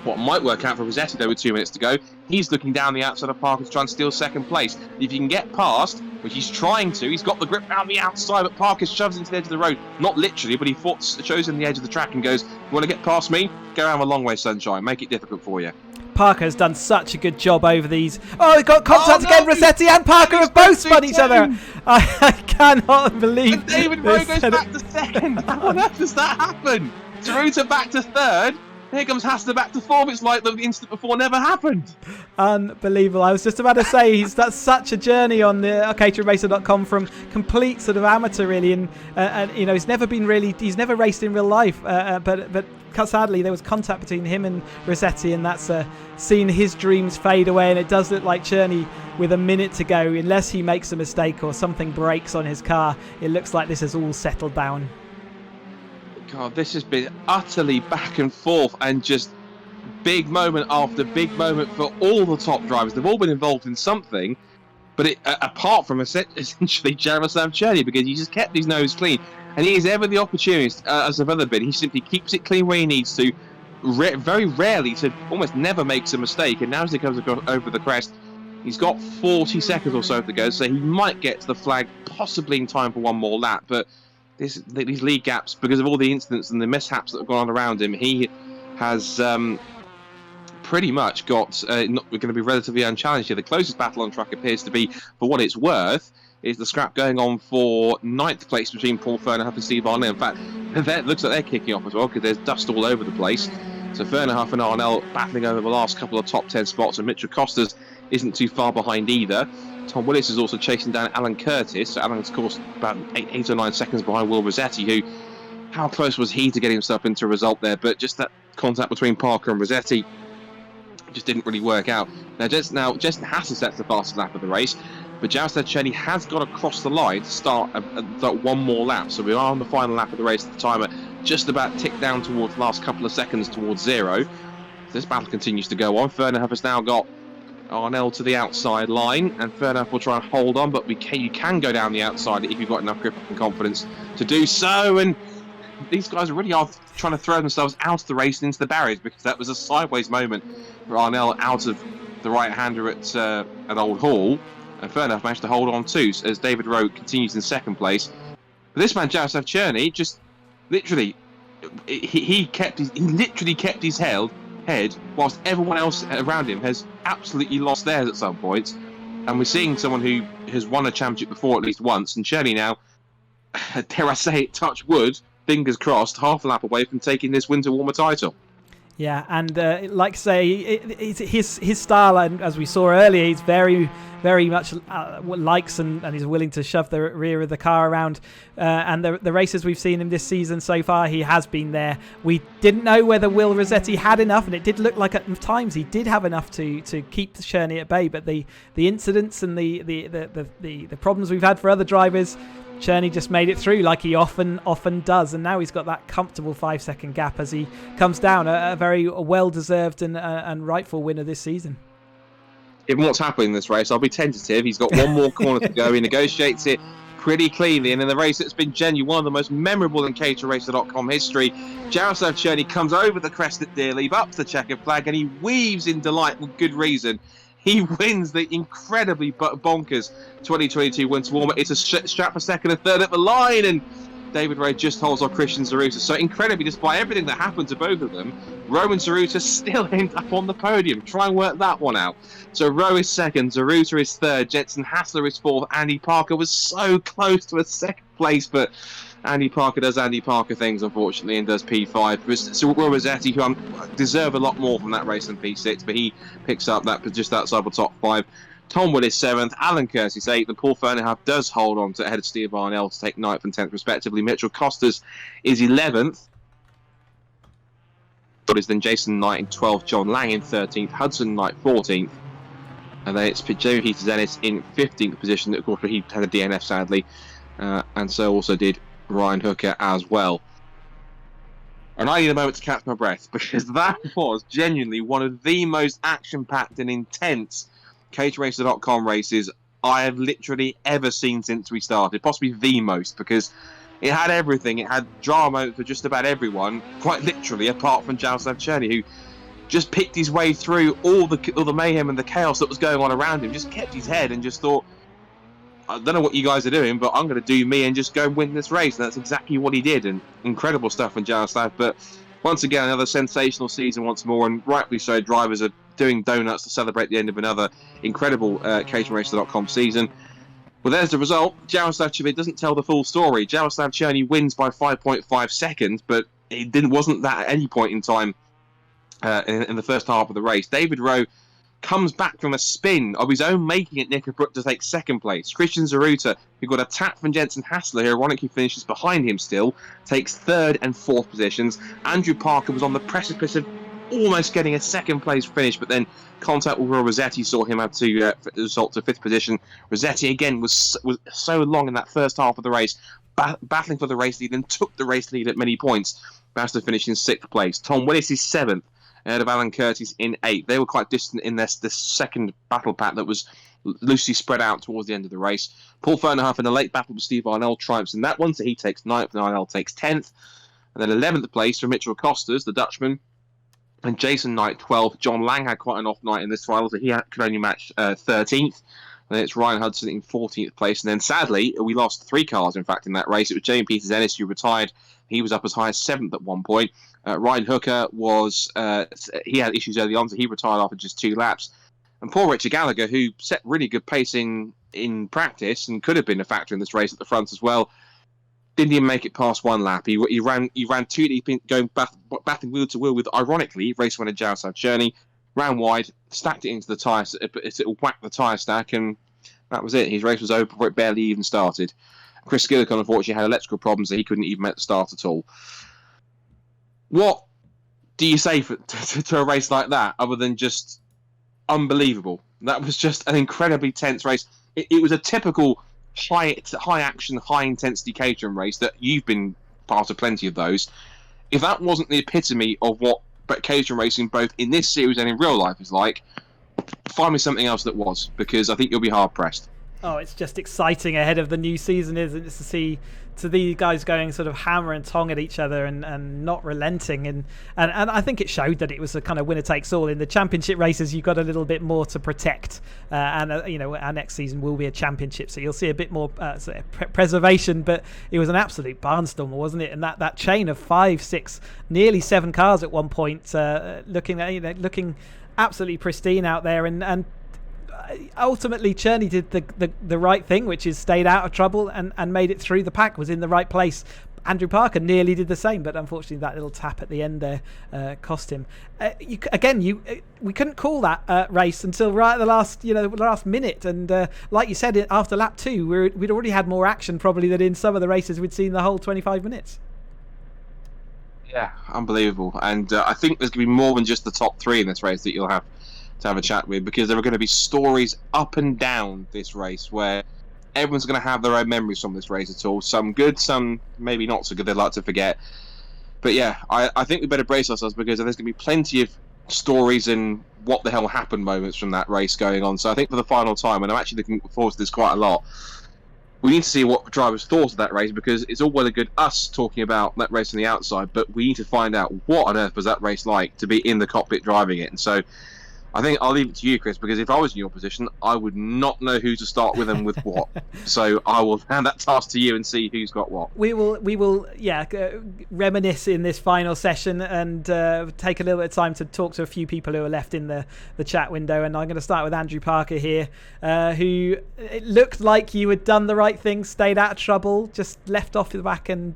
What might work out for Rossetti, though, with 2 minutes to go, he's looking down the outside of Parker to try and steal 2nd place. If you can get past, which he's trying to, he's got the grip down the outside, but Parker shoves into the edge of the road. Not literally, but he shows him the edge of the track and goes, "You want to get past me? Go around a long way, sunshine. Make it difficult for you." Parker has done such a good job over these. Oh, he got contact again. Rossetti and Parker have both spun each other. I cannot believe and David Rowe goes back to 2nd. How on earth does that happen? Zaruta back to 3rd. Here comes Hassler back to 4th. It's like the instant before never happened. Unbelievable. I was just about to say that's such a journey on the caterhamracer.com from complete sort of amateur really, and you know he's never raced in real life, but sadly there was contact between him and Rossetti, and that's seen his dreams fade away. And it does look like Cherney, with a minute to go, unless he makes a mistake or something breaks on his car, it looks like this has all settled down. God, this has been utterly back and forth and just big moment after big moment for all the top drivers. They've all been involved in something, but apart from essentially Jaroslav Cherney, because he just kept his nose clean. And he is ever the opportunist, as I've ever been. He simply keeps it clean where he needs to, very rarely to almost never makes a mistake. And now as he comes over the crest, he's got 40 seconds or so to go, so he might get to the flag possibly in time for one more lap. But these lead gaps, because of all the incidents and the mishaps that have gone on around him, he has pretty much got going to be relatively unchallenged here. The closest battle on track appears to be, for what it's worth, is the scrap going on for 9th place between Paul Fernerhuff and Steve Arnell. In fact, it looks like they're kicking off as well because there's dust all over the place. So Fernerhuff and Arnell battling over the last couple of top 10 spots, and Mitchell Costas isn't too far behind either. Tom Willis is also chasing down Alan Curtis. So Alan's, of course, about 8 or 9 seconds behind Will Rossetti, who, how close was he to getting himself into a result there? But just that contact between Parker and Rossetti just didn't really work out. Justin Hassel sets the fastest lap of the race, but Jaroslav Cherney has got across the line to start one more lap. So we are on the final lap of the race. The timer just about ticked down towards the last couple of seconds towards 0. So this battle continues to go on. Fernerhuff has now got Arnell to the outside line, and Fernerhuff will try and hold on, but you can go down the outside if you've got enough grip and confidence to do so. And these guys really are trying to throw themselves out of the race and into the barriers, because that was a sideways moment for Arnell out of the right-hander at Old Hall, and Fernerhuff managed to hold on too, as David Rowe continues in 2nd place. But this man, Jaroslav Cherney, just literally, he literally kept his head, whilst everyone else around him has absolutely lost theirs at some point. And we're seeing someone who has won a championship before at least once, and Cherney now, dare I say it, touch wood, fingers crossed, half a lap away from taking this winter warmer title. Yeah, and like I say, his style, and as we saw earlier, he's very, very much likes and he's willing to shove the rear of the car around. And the races we've seen him this season so far, he has been there. We didn't know whether Will Rossetti had enough, and it did look like at times he did have enough to keep Cherney at bay. But the incidents and the problems we've had for other drivers, Cherney just made it through like he often does, and now he's got that comfortable 5-second gap as he comes down, a very well-deserved and rightful winner this season. Given what's happening in this race, I'll be tentative. He's got one more corner to go. He negotiates it pretty cleanly, and in the race that's been genuinely one of the most memorable in caterhamracer.com history, Jaroslav Cherney comes over the crest at Dearleaf, up to the checkered flag, and he weaves in delight with good reason. He wins the incredibly bonkers 2022 Winter Warmer. It's a strap for 2nd and 3rd at the line, and David Rowe just holds on Christian Zaruta. So incredibly, despite everything that happened to both of them, Rowe and Zaruta still end up on the podium. Try and work that one out. So Rowe is second, Zaruta is third, Jensen Hassler is fourth. Andy Parker was so close to a second place, but Andy Parker does Andy Parker things, unfortunately, and does P5. So Will Rossetti, who deserve a lot more from that race than P6, but he picks up that just outside the top 5. Tom Willis 7th, Alan Curtis 8th, and Paul Fernhoff does hold on to ahead of Steve Arnell to take 9th and 10th respectively. Mitchell Costas is 11th. But is then Jason Knight in 12th, John Lang in 13th, Hudson Knight 14th. And then it's Jamie Peters Ennis in 15th position. Of course, he had a DNF sadly. And so also did Ryan Hooker as well. And I need a moment to catch my breath, because that was genuinely one of the most action-packed and intense caterhamracer.com races I have literally ever seen since we started. Possibly the most, because it had everything. It had drama for just about everyone, quite literally, apart from Jaroslav Cherny, who just picked his way through all the mayhem and the chaos that was going on around him, just kept his head and just thought, I don't know what you guys are doing, but I'm going to do me and just go and win this race. And that's exactly what he did. And incredible stuff from Jaroslav. But once again, another sensational season once more, and rightly so. Drivers are doing donuts to celebrate the end of another incredible caterhamracer.com season. Well, there's the result. Jaroslav Cherny doesn't tell the full story. Jaroslav Cherny wins by 5.5 seconds, but it wasn't that at any point in time in the first half of the race. David Rowe comes back from a spin of his own making at Knickerbrook to take second place. Christian Zaruta, who got a tap from Jensen Hassler, who ironically finishes behind him still, takes third and fourth positions. Andrew Parker was on the precipice of almost getting a second place finish, but then contact with Rossetti saw him have to result to fifth position. Rossetti again was so long in that first half of the race, battling for the race lead, and took the race lead at many points. Managed to finish in sixth place. Tom Willis is seventh, ahead of Alan Curtis in 8th. They were quite distant in this second battle pack that was loosely spread out towards the end of the race. Paul Fernhoff in a late battle with Steve Arnell triumphs in that one, so he takes 9th and Arnell takes 10th. And then 11th place for Mitchell Costas, the Dutchman, and Jason Knight 12th. John Lang had quite an off night in this trial, so he could only match 13th. And then it's Ryan Hudson in 14th place. And then sadly, we lost 3 cars, in fact, in that race. It was Jamie Peters Ennis who retired. He was up as high as 7th at one point. Ryan Hooker he had issues early on, so he retired after just 2 laps. And poor Richard Gallagher, who set really good pace in practice and could have been a factor in this race at the front as well, didn't even make it past 1 lap. He ran 2 deep, going battling wheel to wheel with, ironically, race winner Jaroslav Cherny. Ran wide, stacked it into the tyre, it whacked the tyre stack, and that was it. His race was over before it barely even started. Chris Skillicon, unfortunately, had electrical problems, so he couldn't even make the start at all. What do you say to a race like that, other than just unbelievable? That was just an incredibly tense race. It was a typical high-action, high-intensity catering race that you've been part of plenty of those. If that wasn't the epitome of what catering racing, both in this series and in real life, is like, find me something else that was, because I think you'll be hard-pressed. Oh, it's just exciting ahead of the new season, isn't it? To see these guys going sort of hammer and tong at each other and not relenting. And I think it showed that it was a kind of winner takes all. In the championship races, you've got a little bit more to protect. Our next season will be a championship, so you'll see a bit more preservation. But it was an absolute barnstormer, wasn't it? And that chain of 5, 6, nearly 7 cars at one point, looking absolutely pristine out there. And ultimately Cherny did the right thing, which is stayed out of trouble and made it through the pack, was in the right place. Andrew Parker nearly did the same, but unfortunately that little tap at the end there cost him. We couldn't call that race until right at the last minute, and like you said, after lap 2 we'd already had more action probably than in some of the races we'd seen the whole 25 minutes. Yeah, unbelievable. And I think there's going to be more than just the top 3 in this race that you'll have to have a chat with, because there are going to be stories up and down this race where everyone's going to have their own memories from this race at all. Some good, some maybe not so good, they'd like to forget. But yeah, I think we better brace ourselves, because there's going to be plenty of stories and what the hell happened moments from that race going on. So I think for the final time, and I'm actually looking forward to this quite a lot, we need to see what drivers thought of that race, because it's all well and good us talking about that race on the outside, but we need to find out what on earth was that race like to be in the cockpit driving it. And so I think I'll leave it to you, Chris, because if I was in your position, I would not know who to start with and with what. So I will hand that task to you and see who's got what. We will, reminisce in this final session and take a little bit of time to talk to a few people who are left in the chat window. And I'm going to start with Andrew Parker here, who it looked like you had done the right thing, stayed out of trouble, just left off the back, and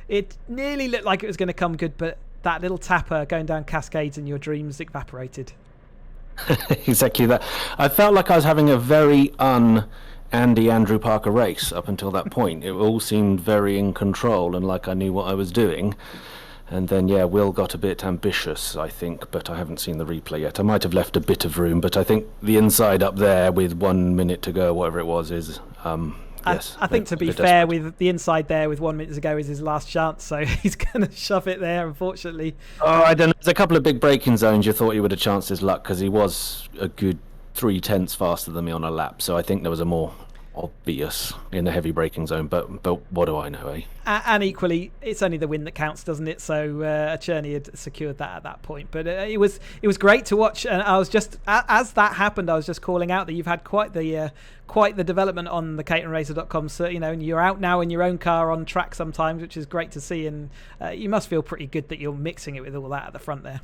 it nearly looked like it was going to come good, but that little tapper going down Cascades and your dreams evaporated. Exactly that. I felt like I was having a very Andrew Parker race up until that point. It all seemed very in control and like I knew what I was doing. And then, Will got a bit ambitious, I think, but I haven't seen the replay yet. I might have left a bit of room, but I think the inside up there with 1 minute to go, whatever it was, is... yes, I think to be fair, with the inside there with 1 minute to go is his last chance, so he's going to shove it there, unfortunately. Oh, I don't know. There's a couple of big braking zones you thought he would have chanced his luck because he was a good 0.3 faster than me on a lap, so I think there was a more obvious in the heavy braking zone, but what do I know, eh? And equally, it's only the win that counts, doesn't it? So Cherney had secured that at that point, but it was great to watch. And I was just, as that happened, I was just calling out that you've had quite the development on the caterhamracer.com. So and you're out now in your own car on track sometimes, which is great to see. And you must feel pretty good that you're mixing it with all that at the front there.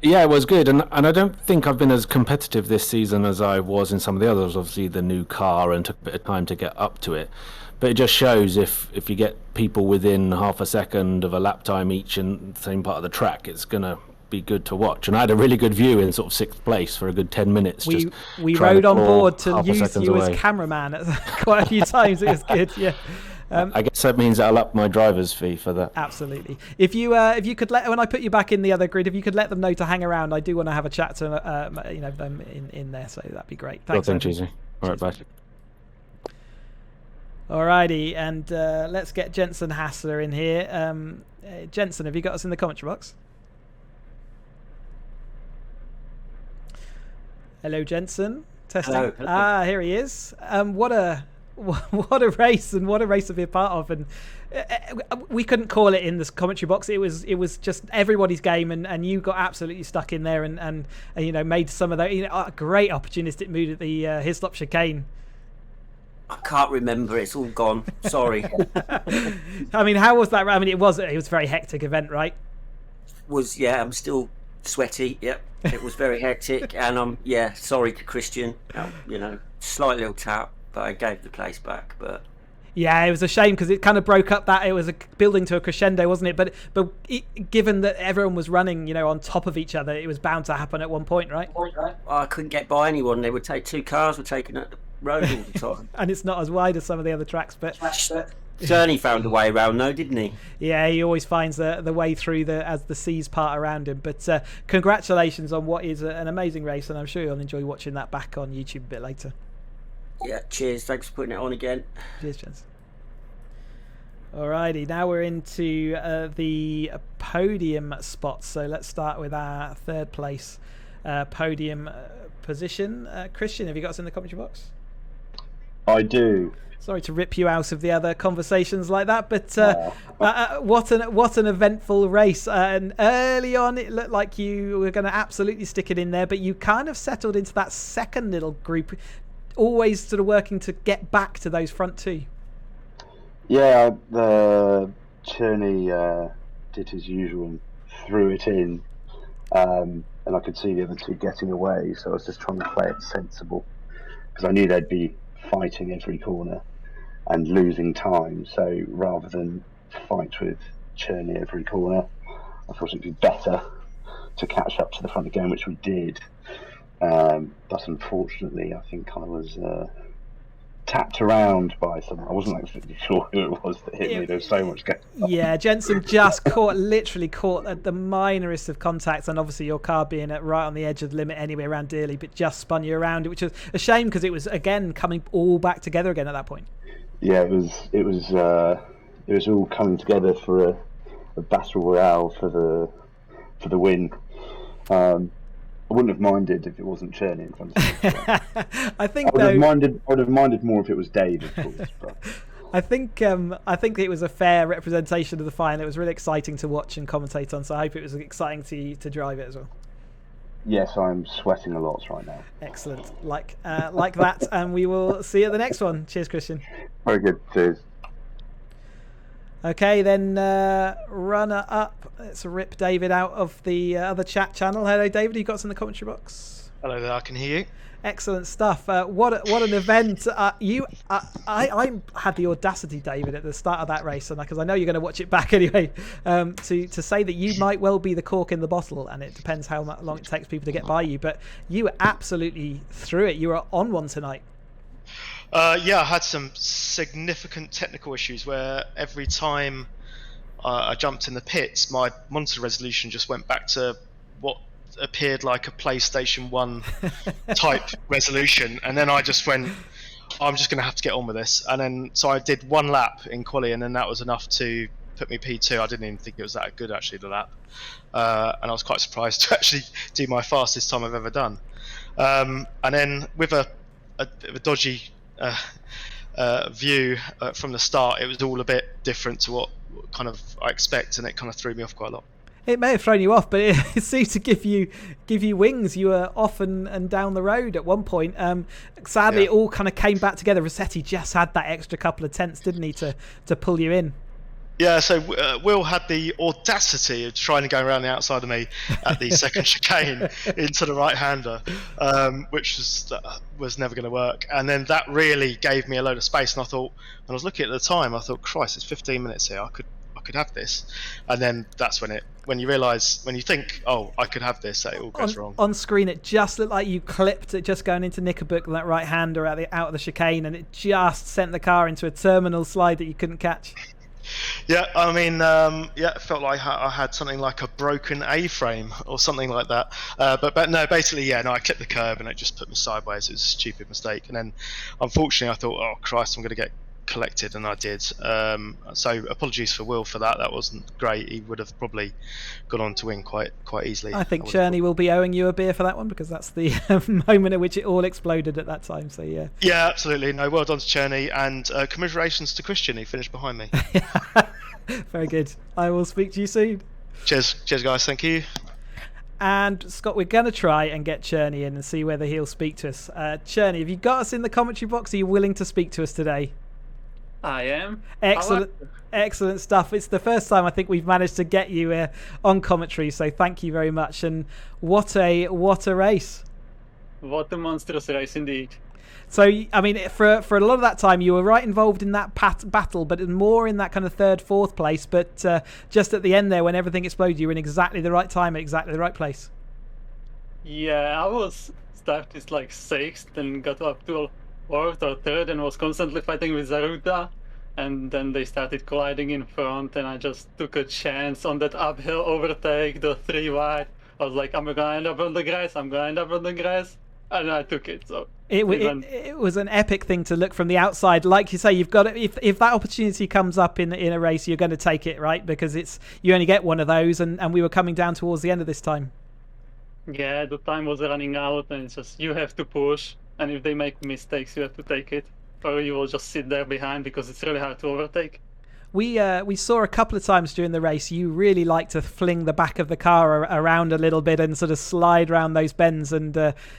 Yeah, it was good, and I don't think I've been as competitive this season as I was in some of the others. Obviously, the new car and took a bit of time to get up to it, but it just shows if you get people within half a second of a lap time each in the same part of the track, it's gonna be good to watch. And I had a really good view in sort of 6th place for a good 10 minutes. We rode on board to use you as cameraman quite a few times. It was good, yeah. I guess that means I'll up my driver's fee for that. Absolutely. If you could when I put you back in the other grid, if you could let them know to hang around, I do want to have a chat to them in there, so that'd be great. Thanks. Well, thank you. All right, bye. Alrighty, and let's get Jensen Hassler in here. Jensen, have you got us in the commentary box? Hello, Jensen. Testing. Hello. Here he is. What a race, and what a race to be a part of. And we couldn't call it in this commentary box. It was just everybody's game, and you got absolutely stuck in there and made some of that a great opportunistic move at the Hislop chicane. I can't remember. It's all gone. Sorry. I mean, how was that? I mean, it was a very hectic event, right? I'm still sweaty. Yep. It was very hectic, and I'm sorry to Christian. Slight little tap. But I gave the place back. But yeah, it was a shame because it kind of broke up that it was building to a crescendo, wasn't it? But given that everyone was running, on top of each other, it was bound to happen at one point, right? I couldn't get by anyone. They would take 2 cars were taken at the road all the time. And it's not as wide as some of the other tracks, but Journey found a way around, though, didn't he? Yeah, he always finds the way through as the seas part around him. But congratulations on what is an amazing race, and I'm sure you'll enjoy watching that back on YouTube a bit later. Yeah, cheers. Thanks for putting it on again. Cheers, Chance. Alrighty, now we're into the podium spots. So let's start with our 3rd place podium position. Christian, have you got us in the commentary box? I do. Sorry to rip you out of the other conversations like that, but what an eventful race. And early on, it looked like you were going to absolutely stick it in there, but you kind of settled into that second little group, always sort of working to get back to those front 2. Yeah, the Cherney did his usual and threw it in, and I could see the other 2 getting away, so I was just trying to play it sensible because I knew they'd be fighting every corner and losing time, so rather than fight with Cherney every corner, I thought it'd be better to catch up to the front again, which we did. But unfortunately, I think I was tapped around by someone. I wasn't actually sure who it was that hit me. There was so much going on. Yeah, Jensen just literally caught at the minorest of contacts, and obviously your car being right on the edge of the limit anyway around Dearly, but just spun you around, which was a shame because it was again coming all back together again at that point. Yeah, it was all coming together for a battle royale for the win. I wouldn't have minded if it wasn't Cherney in front of me. I think I would have minded more if it was Dave, of course. But. I think it was a fair representation of the final. It was really exciting to watch and commentate on, so I hope it was exciting to drive it as well. Yes, I'm sweating a lot right now. Excellent. Like that, and we will see you at the next one. Cheers, Christian. Very good. Cheers. Okay, then runner up. Let's rip David out of the other chat channel. Hello, David. You got us in the commentary box? Hello there, I can hear you. Excellent stuff. What an event! I had the audacity, David, at the start of that race, and because I know you're going to watch it back anyway, to say that you might well be the cork in the bottle, and it depends how long it takes people to get by you. But you were absolutely through it. You were on one tonight. Yeah, I had some significant technical issues where every time I jumped in the pits, my monitor resolution just went back to what appeared like a PlayStation 1 type resolution, and then I just went, I'm just going to have to get on with this. And then so I did one lap in quali, and then that was enough to put me P2. I didn't even think it was that good, actually, the lap, and I was quite surprised to actually do my fastest time I've ever done. And then with a dodgy view from the start, it was all a bit different to what kind of I expect, and it kind of threw me off quite a lot. It may have thrown you off, but it seemed to give you wings. You were off and down the road at one point. Sadly, It all kind of came back together. Rossetti just had that extra couple of tenths, didn't he, to pull you in? Yeah, so Will had the audacity of trying to go around the outside of me at the second chicane into the right-hander, which was never going to work. And then that really gave me a load of space. And I thought, when I was looking at the time, I thought, Christ, it's 15 minutes here. I could have this. And then that's when you realise, when you think, oh, I could have this, that it all goes wrong. On screen, it just looked like you clipped it just going into Knickerbook with that right-hander out of the chicane, and it just sent the car into a terminal slide that you couldn't catch. Yeah, I mean, it felt like I had something like a broken A-frame or something like that. But no, basically, I clipped the curb and it just put me sideways. It was a stupid mistake. And then, unfortunately, I thought, oh, Christ, I'm going to get collected, and I did. So apologies for Will for that. That wasn't great. He would have probably gone on to win quite easily. I think Cherney will be owing you a beer for that one, because that's the moment at which it all exploded at that time. So yeah. Yeah, absolutely. No, well done to Cherney, and commiserations to Christian. He finished behind me. Very good. I will speak to you soon. Cheers guys. Thank you. And Scott, we're going to try and get Cherney in and see whether he'll speak to us. Cherney, have you got us in the commentary box? Are you willing to speak to us today? I am. Excellent stuff. It's the first time I think we've managed to get you on commentary, so thank you very much. And what a race! What a monstrous race indeed. So, I mean, for a lot of that time, you were right involved in that battle, but more in that kind of third, fourth place. But just at the end there, when everything exploded, you were in exactly the right time at exactly the right place. Yeah, I was started like 6th and got up to 4th or 3rd and was constantly fighting with Zaruta, and then they started colliding in front, and I just took a chance on that uphill overtake, the 3 wide. I was like, I'm gonna end up on the grass, and I took it. So it was an epic thing to look from the outside. Like you say, you've got to, if that opportunity comes up in a race, you're going to take it, right? Because you only get one of those, and we were coming down towards the end of this time. Yeah, the time was running out, and it's just, you have to push. And if they make mistakes, you have to take it, or you will just sit there behind, because it's really hard to overtake. We saw a couple of times during the race you really like to fling the back of the car around a little bit and sort of slide around those bends, and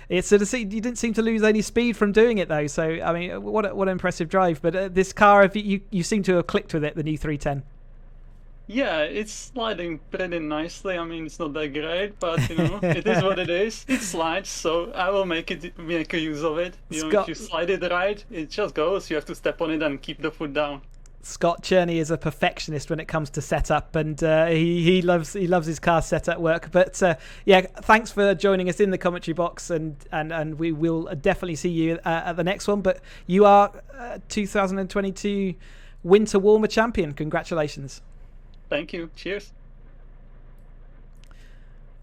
it sort of you didn't seem to lose any speed from doing it though. So I mean, what an impressive drive! But this car, you seem to have clicked with it, the new 310. Yeah, it's sliding pretty nicely. I mean, it's not that great, but it is what it is. It slides, so I will make a use of it. If you slide it right, it just goes. You have to step on it and keep the foot down. Scott Cherney is a perfectionist when it comes to setup, and he loves his car setup work. But thanks for joining us in the commentary box, and we will definitely see you at the next one. But you are 2022 Winter Warmer champion. Congratulations. Thank you. Cheers.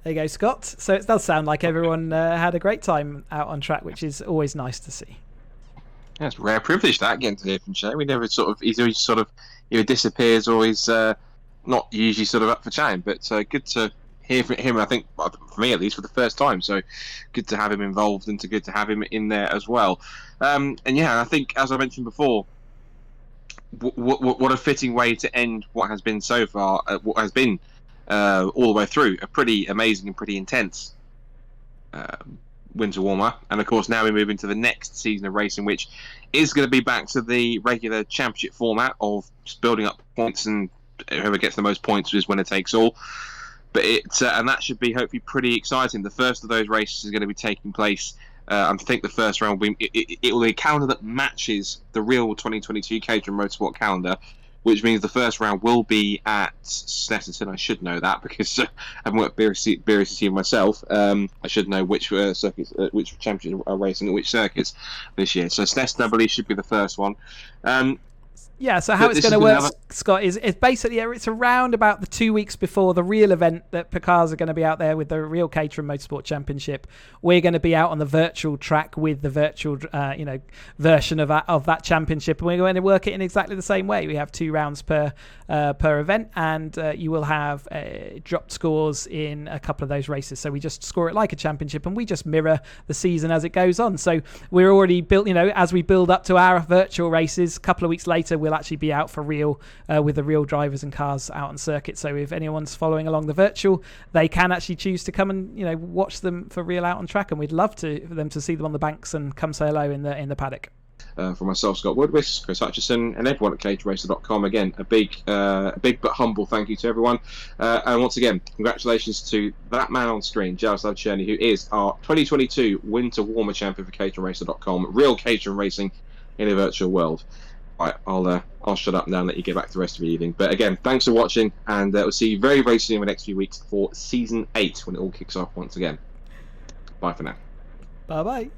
There you go, Scott. So it does sound like everyone had a great time out on track, which is always nice to see. Yeah, it's a rare privilege that, getting to hear from Shay. We never he's always either disappears or he's not usually up for chatting, but good to hear from him. I think, for me at least, for the first time. So good to have him involved, and good to have him in there as well. And I think, as I mentioned before, what a fitting way to end what has been so far, what has been all the way through, a pretty amazing and pretty intense winter warmer, and of course now we move into the next season of racing, which is going to be back to the regular championship format of just building up points, and whoever gets the most points is winner takes all. But and that should be hopefully pretty exciting. The first of those races is going to be taking place. I think the first round will be it will be a calendar that matches the real 2022 Caterham Motorsport calendar, which means the first round will be at Snetterton. I should know that because I haven't worked BRCC myself. I should know which circuits, which championships are racing at which circuits this year. So Snetterton, I believe, should be the first one. Yeah, so how it's going to work, Scott, is it's basically it's around about the 2 weeks before the real event that Picars are going to be out there with the real Caterham Motorsport Championship. We're going to be out on the virtual track with the virtual, version of that championship, and we're going to work it in exactly the same way. We have 2 rounds per event, and you will have dropped scores in a couple of those races. So we just score it like a championship, and we just mirror the season as it goes on. So we're already built, as we build up to our virtual races. A couple of weeks later, we'll actually be out for real with the real drivers and cars out on circuit. So if anyone's following along the virtual, they can actually choose to come and watch them for real out on track, and we'd love for them to see them on the banks and come say hello in the paddock. For myself, Scott Woodwiss, Chris Hutchinson, and everyone at caterhamracer.com, again, a big but humble thank you to everyone. And once again, congratulations to that man on screen, Jaroslav Cherny, who is our 2022 Winter Warmer Champion for caterhamracer.com. Real Caterham racing in a virtual world. Right, I'll shut up now and let you get back to the rest of the evening. But again, thanks for watching, and we'll see you very, very soon in the next few weeks for Season 8 when it all kicks off once again. Bye for now. Bye-bye.